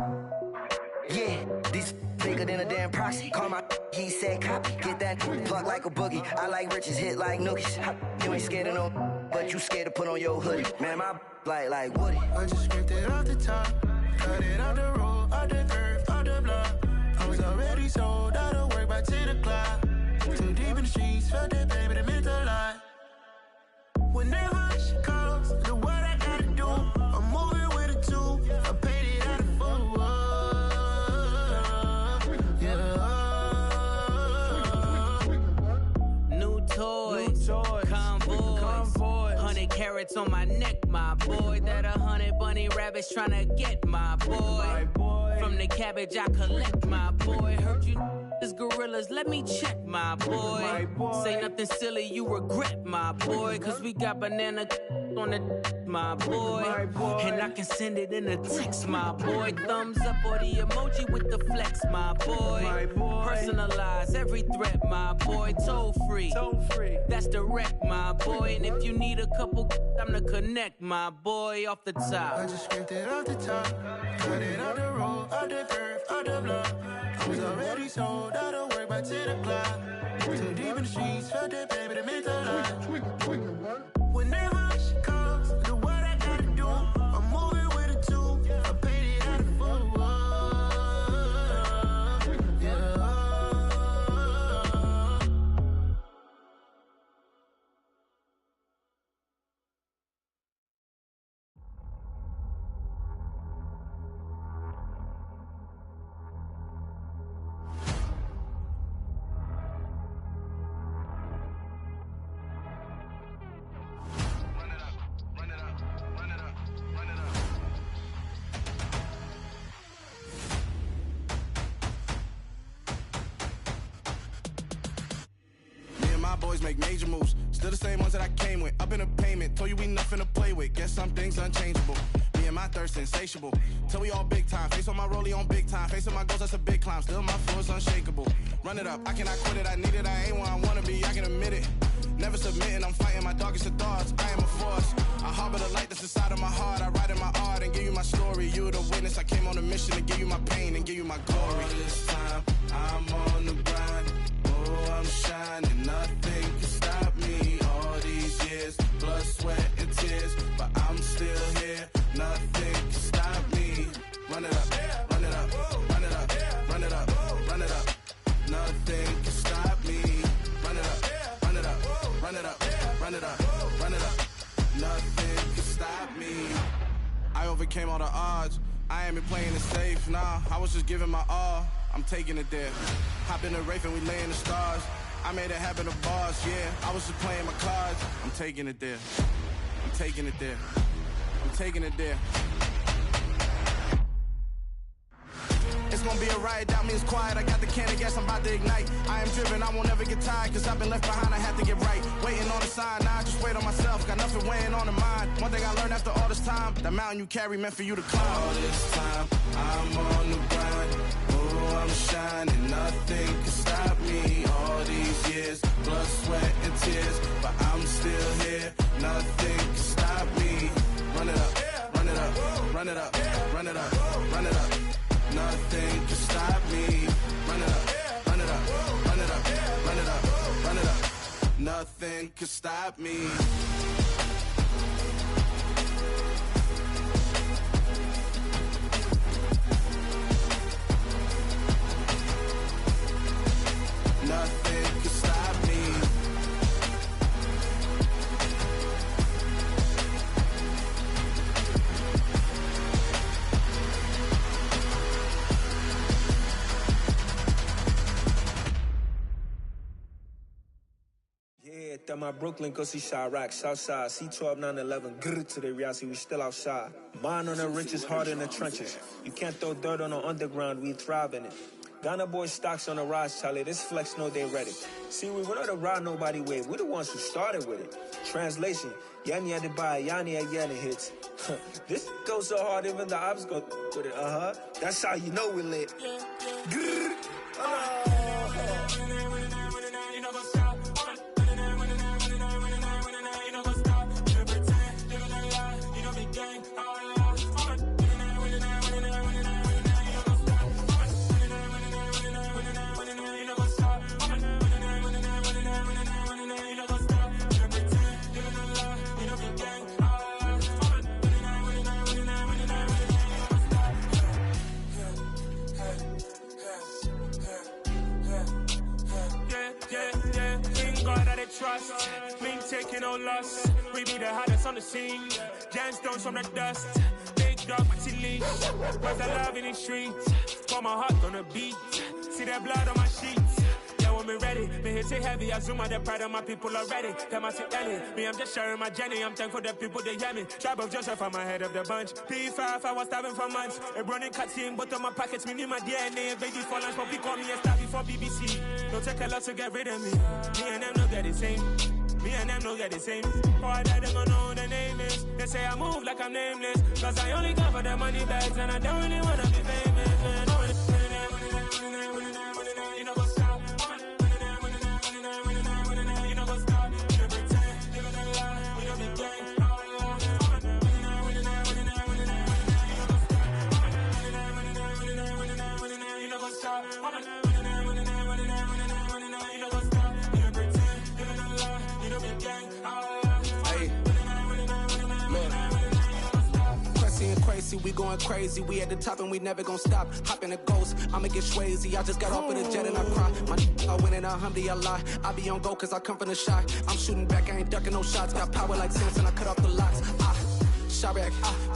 yeah, these bigger than a damn proxy. Call my he said copy. Get that plug like a boogie. I like riches, hit like nookies. You ain't scared of no, but you scared to put on your hoodie. Man, my like Woody. I just scraped it off the top. Cut it out the road, out the curve, out the block. I was already sold out of work by 10 o'clock. Too deep in the streets, felt that baby, that meant a lot. When that hush comes, do what I gotta do. I'm moving with a two. I paid it out of full. Yeah. New toys, convoys. 100 carats on my neck, my boy. That 100 bunny rabbits tryna get my boy. From the cabbage I collect, my boy. Heard you is gorillas, let me check, my boy. Say nothing silly, you regret, my boy. Cause we got banana on the my boy. And I can send it in a text, my boy. Thumbs up or the emoji with the flex, my boy. Personalize every threat, my boy. Toll free, that's direct, my boy. And if you need a couple, I'm the connect, my boy. Off the top, I just scraped it off the top. Cut it out the road, out the curve, out the block. I was already sold out of work by 10 o'clock. Too deep in the streets, felt that baby, that meant a lot. When that hush comes, do what I gotta do. I'm moving with a two. I paid it out of full. Yeah. Boys make major moves, still the same ones that I came with. Up in a payment, told you we nothing to play with. Guess some things unchangeable. Me and my thirst insatiable. Till we all big time. Face on my rollie on big time. Face on my goals, that's a big climb. Still my flow is unshakable. Run it up, I cannot quit it. I need it, I ain't where I wanna be. I can admit it. Never submitting, I'm fighting my darkest of thoughts. I am a force. I harbor the light that's inside of my heart. I write in my art and give you my story. You the witness. I came on a mission to give you my pain and give you my glory. All this time, I'm on the grind. Oh, I'm shining. Nothing can stop me. All these years, blood, sweat, and tears. But I'm still here. Nothing can stop me. Run it up, run it up, run it up, run it up, run it up. Nothing can stop me. Run it up, run it up, run it up, run it up, run it up. Nothing can stop me. I overcame all the odds. I ain't been playing it safe, nah. I was just giving my all. I'm taking it there. Hop in the Wraith and we lay in the stars. I made it happen to bars, yeah. I was just playing my cards. I'm taking it there. I'm taking it there. I'm taking it there. It's gonna be a riot, doubt me it's quiet. I got the can of gas, I'm about to ignite. I am driven, I won't ever get tired. Cause I've been left behind, I have to get right. Waiting on the sign, now I just wait on myself. Got nothing weighing on the mind. One thing I learned after all this time, that mountain you carry meant for you to climb. All this time, I'm on the grind. Oh, I'm shining, nothing can stop me. All these years, blood, sweat, and tears. But I'm still here, nothing can stop me. Run it up, run it up, run it up, run it up, run it up. Nothing can stop me. Run it up, run it up, run it up, run it up, run it up. Nothing can stop me. Nothing can stop me. Yeah, that my Brooklyn, go see Chirac, Southside, C12, 911, grrr to the reality, we still outside. Mine on the riches, hard in the trenches. You can't throw dirt on the underground, we thrive in it. Ghana boy stocks on the rise, Charlie, this flex know they ready. See, we were not to ride nobody with, we the ones who started with it. Translation, Yanni had to buy, Yanni had Yanni hits. This goes so hard, even the ops go with it, That's how you know we lit. Grrr. Oh. trust. Mean taking no loss. We be the hottest on the scene. Gemstones from the dust. Big dog, but she leash. Where's the love in the streets? Pour my heart on the beat. See that blood on my sheets. Yeah, when me ready, me hit it heavy. I zoom out the pride of my people already. Them I see Ellie. Me, I'm just sharing my journey. I'm thankful that people they hear me. Tribe of Joseph, I'm ahead of the bunch. P5, I was starving for months. A running cutscene, but on my pockets, me need my DNA. Baby for lunch, but call me a star before BBC. Don't take a lot to get rid of me. Me and them no get the same. Me and them no get the same. Oh, I died, they gonna know who the name is. They say I move like I'm nameless. Cause I only got for the money bags. And I don't really wanna be famous, man. You know what's up? You know what's up? You know pretend. Living a lie. We don't be gang. You know what's up? Crazy, we going crazy. We at the top and we never gonna stop. Hop in a ghost, I'ma get swayzy. I just got off of the jet and I cry. My I win in a Humvee, I lie. I be on go cause I come from the shot. I'm shooting back, I ain't ducking no shots. Got power like Samson, I cut off the locks. Chirac,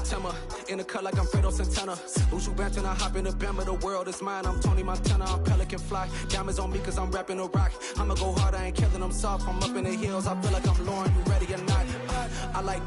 Timmer, in the cut like I'm Fredo Santana. Uju Banton, I hop in the Bama, the world is mine. I'm Tony Montana, I'm Pelican Fly. Diamonds on me cause I'm rapping a rock. I'ma go hard, I ain't killing them soft. I'm up in the hills, I feel like I'm Lauren, you ready or not? I like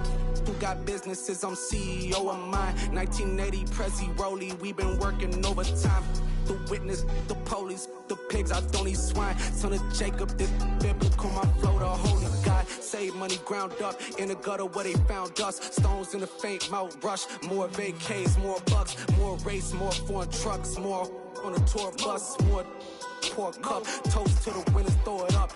who got businesses, I'm CEO of mine. 1980, Prezi Rolly, we been working overtime. The witness, the police, the pigs, I don't eat swine. Son of Jacob, this biblical, my flow, the holy God. Save money ground up in the gutter where they found us. Stones in the faint mouth rush. More vacays, more bucks, more race, more foreign trucks, more on a tour bus, more pour cup. Toast to the winners, throw it up.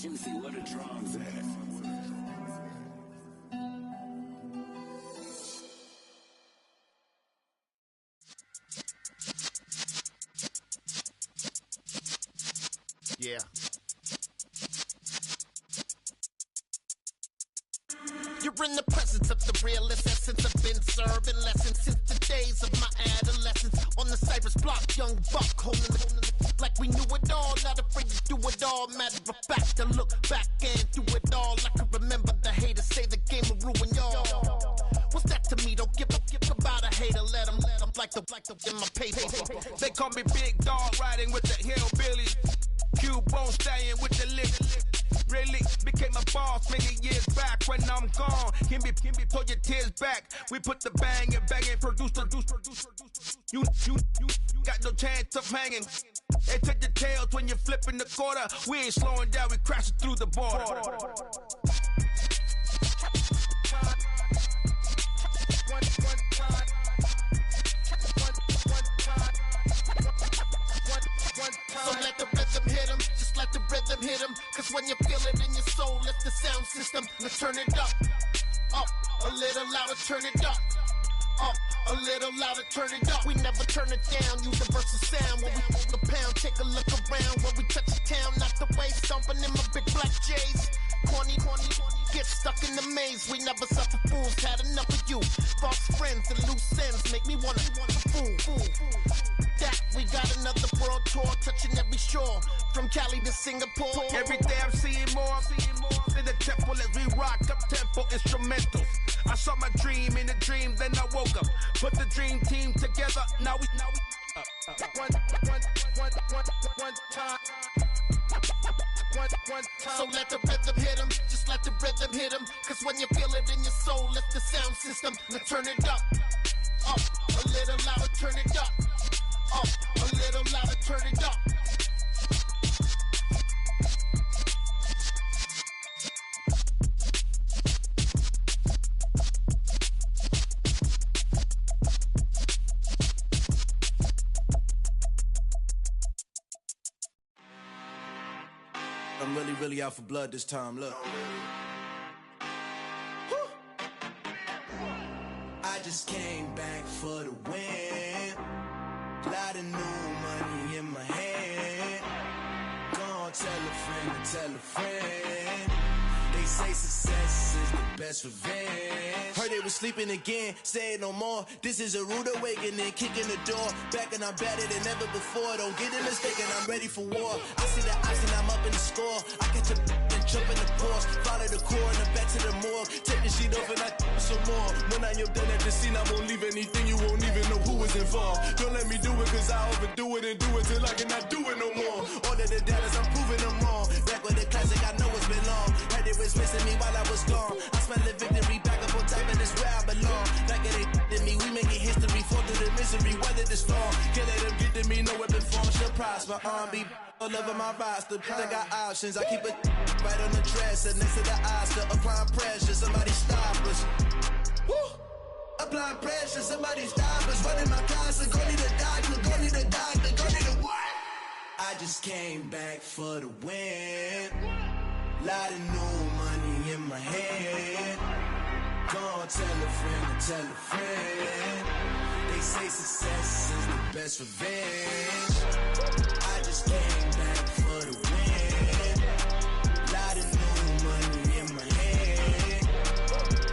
Juicy, where the drums at? Yeah. You're in the presence of the realest essence. I've been serving lessons since the days of my adolescence. On the Cypress block, young buck holding it like we knew it all. Not afraid to do it all. Matter of fact, to look back and do it all. I can remember the haters say the game will ruin y'all. What's that to me? Don't give about a hater. Let them like the in my paper. They call me Big Dog, riding with the hillbillies. Cubone staying with the lick. Really became a boss many years back. When I'm gone, can be pull your tears back. We put the bang and produce. You got no chance of hanging. They took your tails when you're flipping the quarter. We ain't slowing down, we crashing through the border. So let the rhythm hit him, just let the rhythm hit him. Cause when you feel it in your soul, lift the sound system. Let's turn it up, a little louder, turn it up. A little louder, turn it up. We never turn it down, universal sound. When we move the pound, take a look around. When we touch the town, not the way, stomping in my big black J's. Corny, get stuck in the maze. We never suffer fools, had enough of you. False friends and loose ends make me wanna fool. That we got another world tour, touching every shore, from Cali to Singapore. Every day I'm seeing more in the temple as we rock up tempo instrumentals. I saw my dream in a dream, then I woke up. Put the dream team together, now we one time. So let the rhythm hit him, just let the rhythm hit him. Cause when you feel it in your soul, lift the sound system. Now turn it up, a little louder, turn it up. A little louder, turn it up. I'm really out for blood this time, look. I just came back for the win. Lot of new money in my hand. Gonna tell a friend to tell a friend. They They say success is the best revenge. Heard they was sleeping again, say it no more. This is a rude awakening, kicking the door. Back and I'm better than ever before. Don't get it mistaken, I'm ready for war. I see the option, I'm up in the score. I catch a and jump in the course. Follow the core and the back to the morgue. Take the sheet off and I some more. When I am done at the scene, I won't leave anything. You won't even know who was involved. Don't let me do it, cause I overdo it and do it till I cannot do it no more. All of the doubters, I'm proving them wrong. Back with the classic, I know it's been long. Heard they was missing me while I was gone. I smell the victory back up on top, and it's where I belong. Like it ain't to me, we making history. Fall through the misery, weather the storm. Can't let them get to me, no weapon form shall prosper. R&B all over my roster. I got options, I keep it right on the dresser. Next to the Oscar, applying pressure. Somebody stop us. Woo! Applying pressure, somebody stop us. Running my closet, go need a doctor, go need a doctor, go need a what? I just came back for the win. Lot of new money in my hand. Gonna tell a friend and tell a friend. They say success is the best revenge. I just came back for the win. Lot of new money in my hand.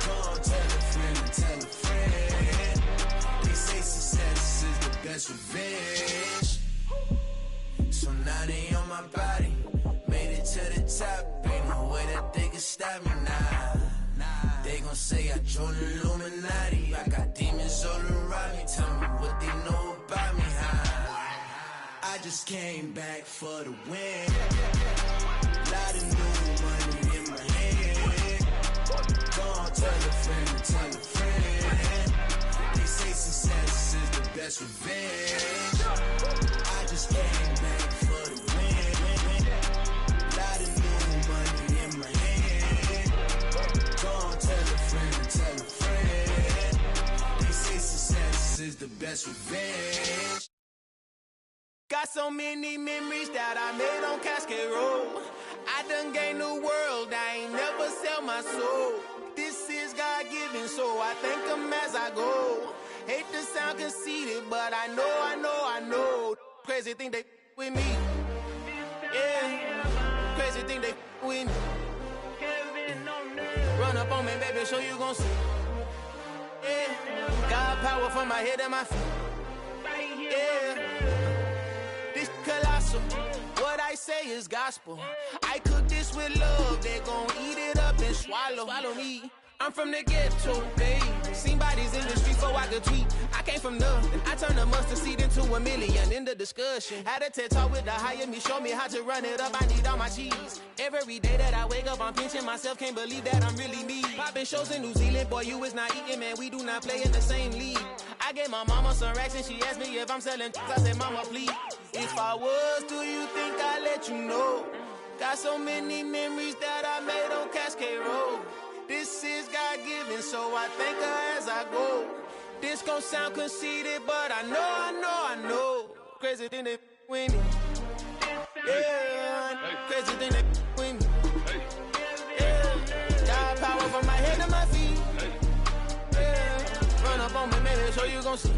Gonna tell a friend and tell a friend. They say success is the best revenge. So now they on my body. Made it to the top. Ain't no way that they can stop me now. They gon' say I joined the Illuminati. I got demons all around me. Tell me what they know about me, huh? I just came back for the win. Lot of new money in my hand. Gonna tell a friend and tell a friend. They say success is the best revenge. I just came back for the win. Lot of new money in my hand. Gonna tell a friend and tell a friend. They say success is the best revenge. Got so many memories that I made on Cascade Road. I done gained the world, I ain't never sell my soul. This is God-given, so I thank him as I go. Hate to sound conceited, but I know. Crazy thing they with me. Yeah, crazy thing they with me. Run up on me, baby, so you gon' see. Yeah, God power from my head and my feet. Yeah, this colossal. What I say is gospel. I cook this with love. They gon' eat it up and swallow me. I'm from the ghetto, babe. Seen bodies in the street before I could tweet. I came from nothing. I turned a mustard seed into a million in the discussion. Had a TED talk with the higher me, show me how to run it up. I need all my cheese. Every day that I wake up, I'm pinching myself. Can't believe that I'm really me. Popping shows in New Zealand, boy, you is not eating, man. We do not play in the same league. I gave my mama some racks and she asked me if I'm selling. I said, mama, please. If I was, do you think I'd let you know? Got so many memories that I made on Cascade Road. This is God-given, so I thank her as I go. This gon' sound conceited, but I know. Crazy thing they with me. Yeah, crazy thing they with me. Yeah, God power from my head to my feet. Yeah, run up on me, maybe, so you gon' see.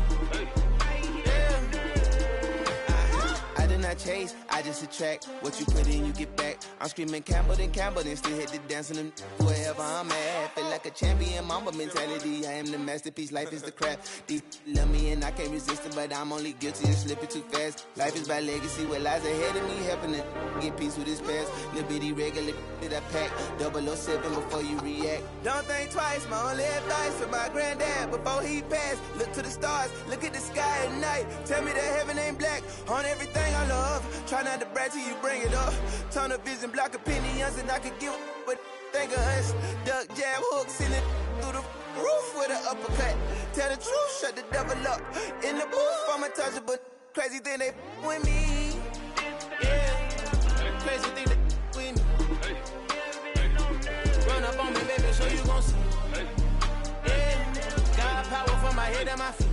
I do not chase, I just attract. What you put in, you get back. I'm screaming Campbell, then still hit the dance on them wherever I'm at. Feel like a champion, mamba mentality. I am the masterpiece, life is the crap. These love me and I can't resist it, but I'm only guilty of slipping too fast. Life is by legacy, what lies ahead of me, helping to get peace with this past. Little bitty regular that I pack, 007 before you react. Don't think twice, my only advice for my granddad before he passed. Look to the stars, look at the sky at night. Tell me that heaven ain't black on everything I love. Try not to brag till you bring it up. Tunnel vision, block opinions, and I could give but think of us. Duck, jab, hook, send it through the roof with an uppercut. Tell the truth, shut the devil up. In the booth, I'm untouchable. Crazy thing they with me. Yeah, crazy thing they with me. Run up on me, baby, so you gon' see. Yeah, God power from my head and my feet.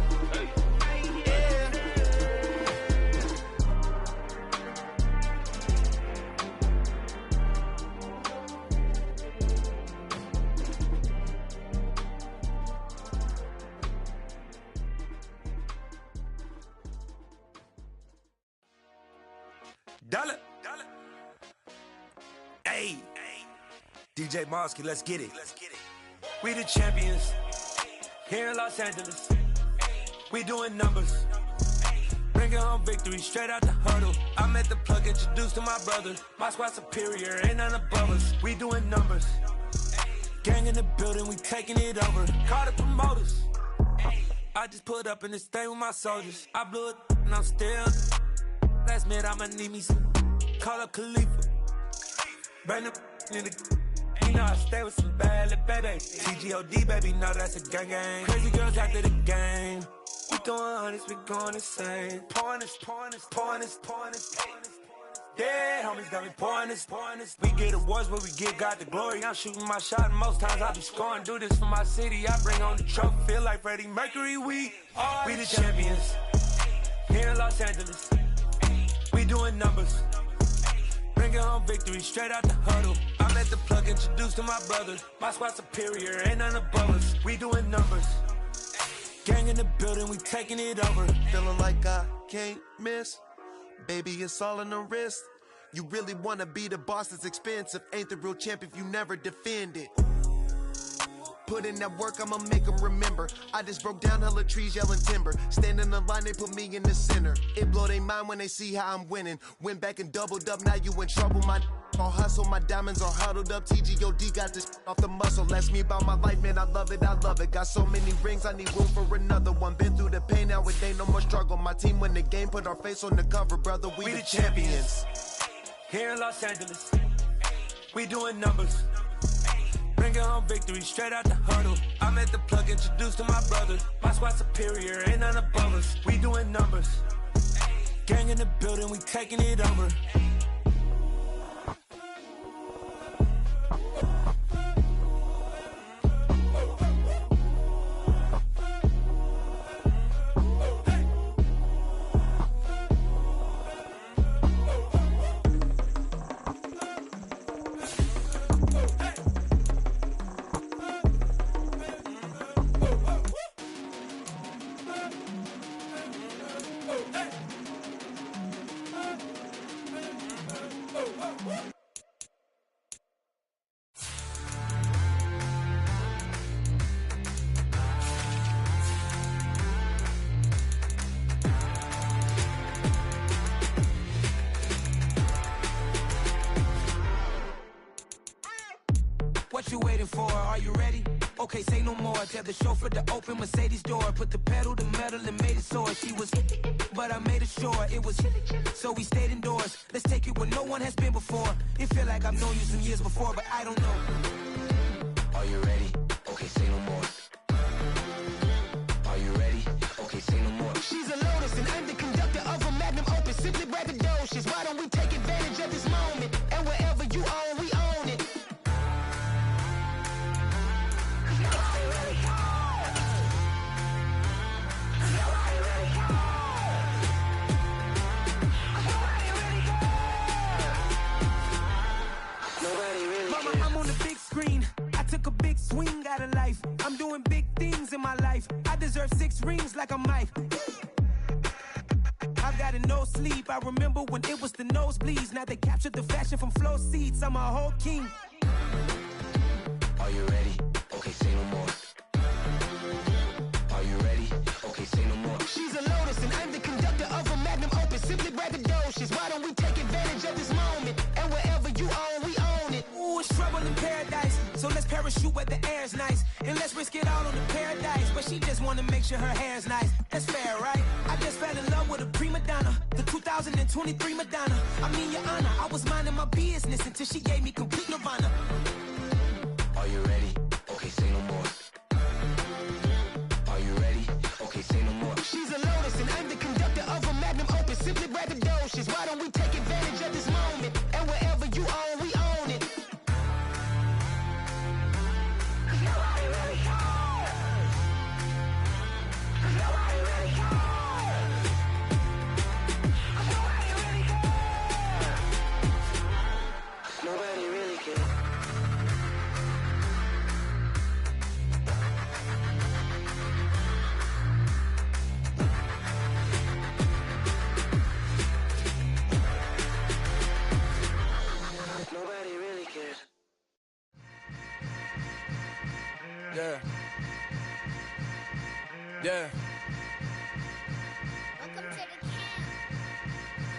Dollar. Hey, DJ Mosky, let's get it. We the champions here in Los Angeles. We doing numbers. Bringing home victory straight out the huddle. I'm at the plug, introduced to my brother. My squad superior, ain't none above us. We doing numbers. Gang in the building, we taking it over. Call the promoters. I just put up in this thing with my soldiers. I blew it and I'm still. Last minute I'ma need me some. Call up Khalifa. Bring them in the. You know I stay with some bad little baby. TGOD baby, know that's a gang gang. Crazy girls after the game. We throwing hundreds, we going insane. Pouring this. Yeah, homies got me pouring this. We get awards, but we give God the glory. I'm shooting my shot, and most times I be scoring. Do this for my city, I bring on the trophy. Feel like Freddie Mercury, we the champions. Here in Los Angeles, we doing numbers. Bringing home victory straight out the huddle. I'm at the plug, introduced to my brother. My squad superior, ain't none above us. We doing numbers. Gang in the building, we taking it over. Feeling like I can't miss. Baby, it's all in the wrist. You really wanna be the boss, it's expensive. Ain't the real champ if you never defend it. Put in that work, I'ma make them remember. I just broke down hella trees, yelling timber. Stand in the line, they put me in the center. It blow their mind when they see how I'm winning. Went back and doubled up, now you in trouble. My all hustle, my diamonds are huddled up. TGOD got this off the muscle. Ask me about my life, man, I love it. Got so many rings, I need room for another one. Been through the pain, now it ain't no more struggle. My team win the game, put our face on the cover, brother. We the champions. Here in Los Angeles, we doing numbers. Bringing home victory straight out the huddle. I'm at the plug, introduced to my brother. My squad superior, ain't none above us. We doing numbers. Gang in the building, we taking it over. What you waiting for? Are you ready? Okay, say no more. Tell the chauffeur to open Mercedes door. Put the pedal to metal and made it soar. She was, but I made it sure it was. So we stayed indoors. Let's take it where no one has been before. It feel like I've known you some years before, but I don't know. Are you ready? Okay, say no more. Are you ready? Okay, say no more. She's a Lotus and I'm the conductor of a magnum opus. Simply braggadocious. Why don't we take advantage of this moment? And wherever you own, we own it. I took a big swing out of life. I'm doing big things in my life. I deserve 6 rings like I'm Mike. I've got a no sleep. I remember when it was the nosebleeds. Now they captured the fashion from flow seats. I'm a whole king. Are you ready? Okay, say no more. Are you ready? Okay, say no more. She's a Lotus and I'm the conductor of a magnum opus. Simply braggadocious. Why don't we take advantage of this moment? And wherever you own, we own it. Ooh, it's trouble in paradise. So let's parachute where the air's nice. And let's risk it all on the paradise. But she just wanna make sure her hair's nice. That's fair, right? I just fell in love with a prima donna. The 2023 Madonna. I mean, your honor, I was minding my business until she gave me complete nirvana. Are you ready? Okay, say no more. Are you ready? Okay, say no more. She's a Lotus and I'm the conductor of a magnum opus. Simply braggadocious. Why don't we take advantage of this moment? And wherever you own, we own it. Nobody really cares. Yeah.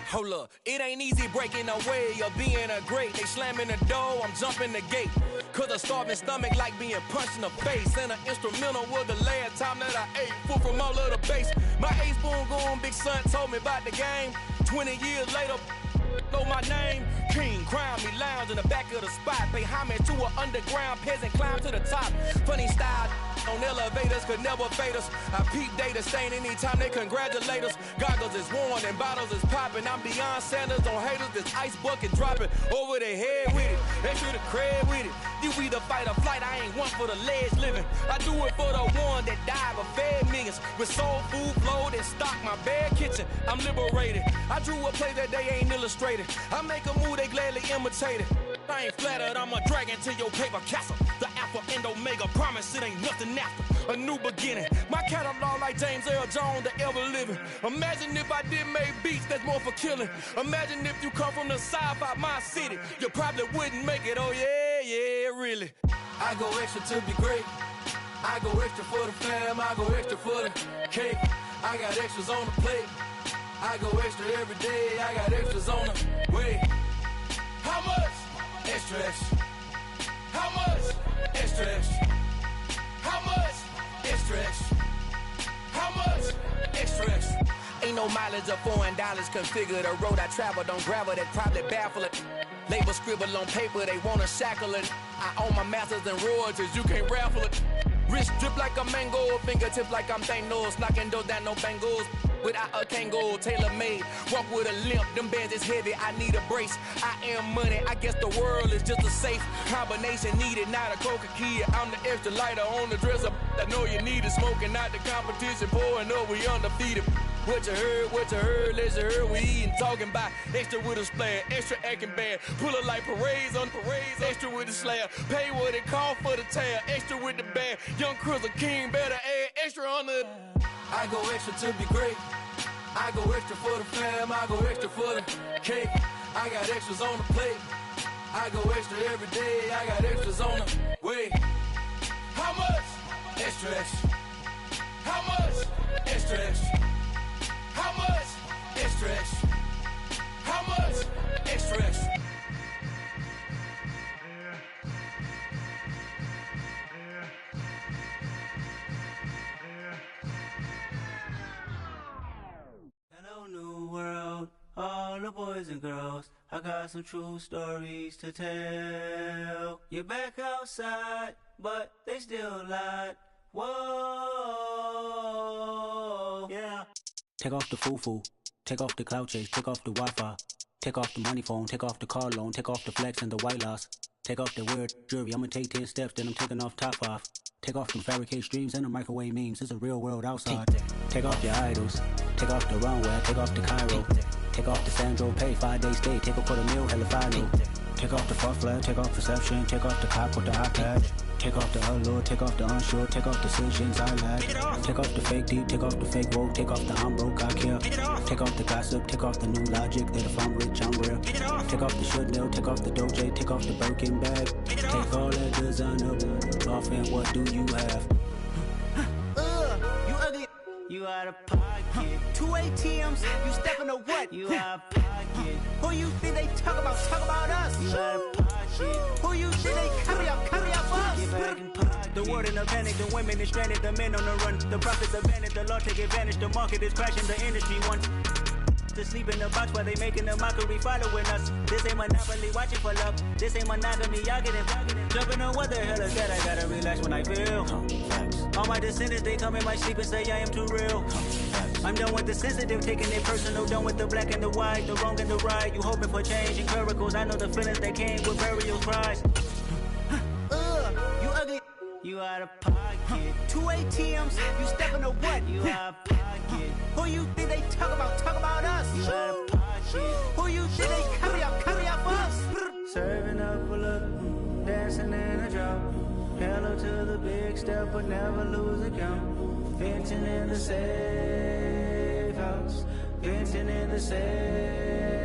Hold up, it ain't easy breaking away or being a great. They slamming the door, I'm jumping the gate. Cause a starving stomach like being punched in the face. And an instrumental was the last time that I ate. Full from all of the bass. My ace spoon going, big son told me about the game. 20 years later, know my name. King, crown me, lounge in the back of the spot. Pay homage to an underground peasant, climb to the top. Funny style on elevators could never fade us. I peep data stain anytime they congratulate us. Goggles is worn and bottles is popping. I'm beyond Sanders on haters, this ice bucket dropping over their head with it. Extra the cred with it. You either fight or flight, I ain't one for the ledge living. I do it for the one that died but fed millions. With soul food flowed and stocked my bare kitchen. I'm liberated. I drew a play that they ain't illustrated. I make a move, they gladly imitate it. I ain't flattered, I'm a dragon to your paper castle. The Alpha and Omega, promise it ain't nothing after. A new beginning. My catalog like James Earl Jones, the ever living. Imagine if I did make beats that's more for killing. Imagine if you come from the sci-fi, my city. You probably wouldn't make it, oh yeah, really. I go extra to be great. I go extra for the fam, I go extra for the cake. I got extras on the plate. I go extra every day, I got extras on the way. How much? Extra, extra. How much? Extra, extra. How much? Extra, extra. How much? Extra, extra. Ain't no mileage of $4 configure the road I travel. Don't gravel that probably baffle it. Label scribble on paper, they wanna shackle it. I own my masters and royalties, you can't raffle it. Wrist drip like a mango, fingertips like I'm Thanos. Knocking doors down, no bangles. Without a Kango, tailor-made. Walk with a limp, them bands is heavy, I need a brace. I am money, I guess the world is just a safe combination needed, not a coca key. I'm the extra lighter on the dresser. I know you need it, smoking out the competition, pouring up, we undefeated. What you heard, let's heard, we eating, talking about extra with a splash, extra acting bad. Pull it like parades on parades, extra with the slab. Pay what it cost for the tab, extra with the bag. Young Chris, a king, better add extra on the... I go extra to be great. I go extra for the fam, I go extra for the cake. I got extras on the plate. I go extra every day, I got extras on the way. How much? Extra, extra. How much? Extra, extra. How much? Extra, extra. How much? Extra, extra. Hello, new world, all the boys and girls. I got some true stories to tell. You're back outside, but they still lied. Whoa, yeah. Take off the foo-foo, take off the cloud chase, take off the Wi-Fi, take off the money phone, take off the car loan, take off the flex and the white loss, take off the weird jewelry. I'ma take 10 steps, then I'm taking off top 5. Take off them fabricate streams and the microwave memes. It's a real world outside. Take off your idols, take off the runway, take off the Cairo, take off the Sandro pay, 5-day stay, take a quarter meal, hella final. Take off the false flag, take off perception, take off the cop with the eye patch. Take off the allure, take off the unsure, take off decisions I lack. Take off the fake deep, take off the fake woke, take off the I'm broke, I care. Take off the gossip, take off the new logic that if I'm rich, I'm real. Take off the should know, take off the doje, take off the Birkin bag. Take all that designer off and what do you have? You ugly. You out of pocket. 2 ATMs, you stepping to what? You out of pocket. Who you think they talk about us? You out of pocket. Who you think they carry out us? Get back in pocket. The world in a panic, the women is stranded, the men on the run. The profits abandoned, the law take advantage, the market is crashing, the industry wants to sleep in the box while they making a mockery following us. This ain't monopoly, watching for love. This ain't monogamy, y'all getting jumping on what the hell is that? I gotta relax when I feel. All my descendants, they come in my sleep and say I am too real. I'm done with the sensitive, taking it personal. Done with the black and the white, the wrong and the right. You hoping for change and miracles. I know the feelings that came with burial cries. You ugly. You out of pocket. 2 ATMs, you stepping to what? You out of pocket. Who you think they talk about us? You out of pocket. Who you think they carry out us? Serving up a look, dancing in a drop. Hello to the big step, but never lose a count. Venting in the safe house, venting in the safe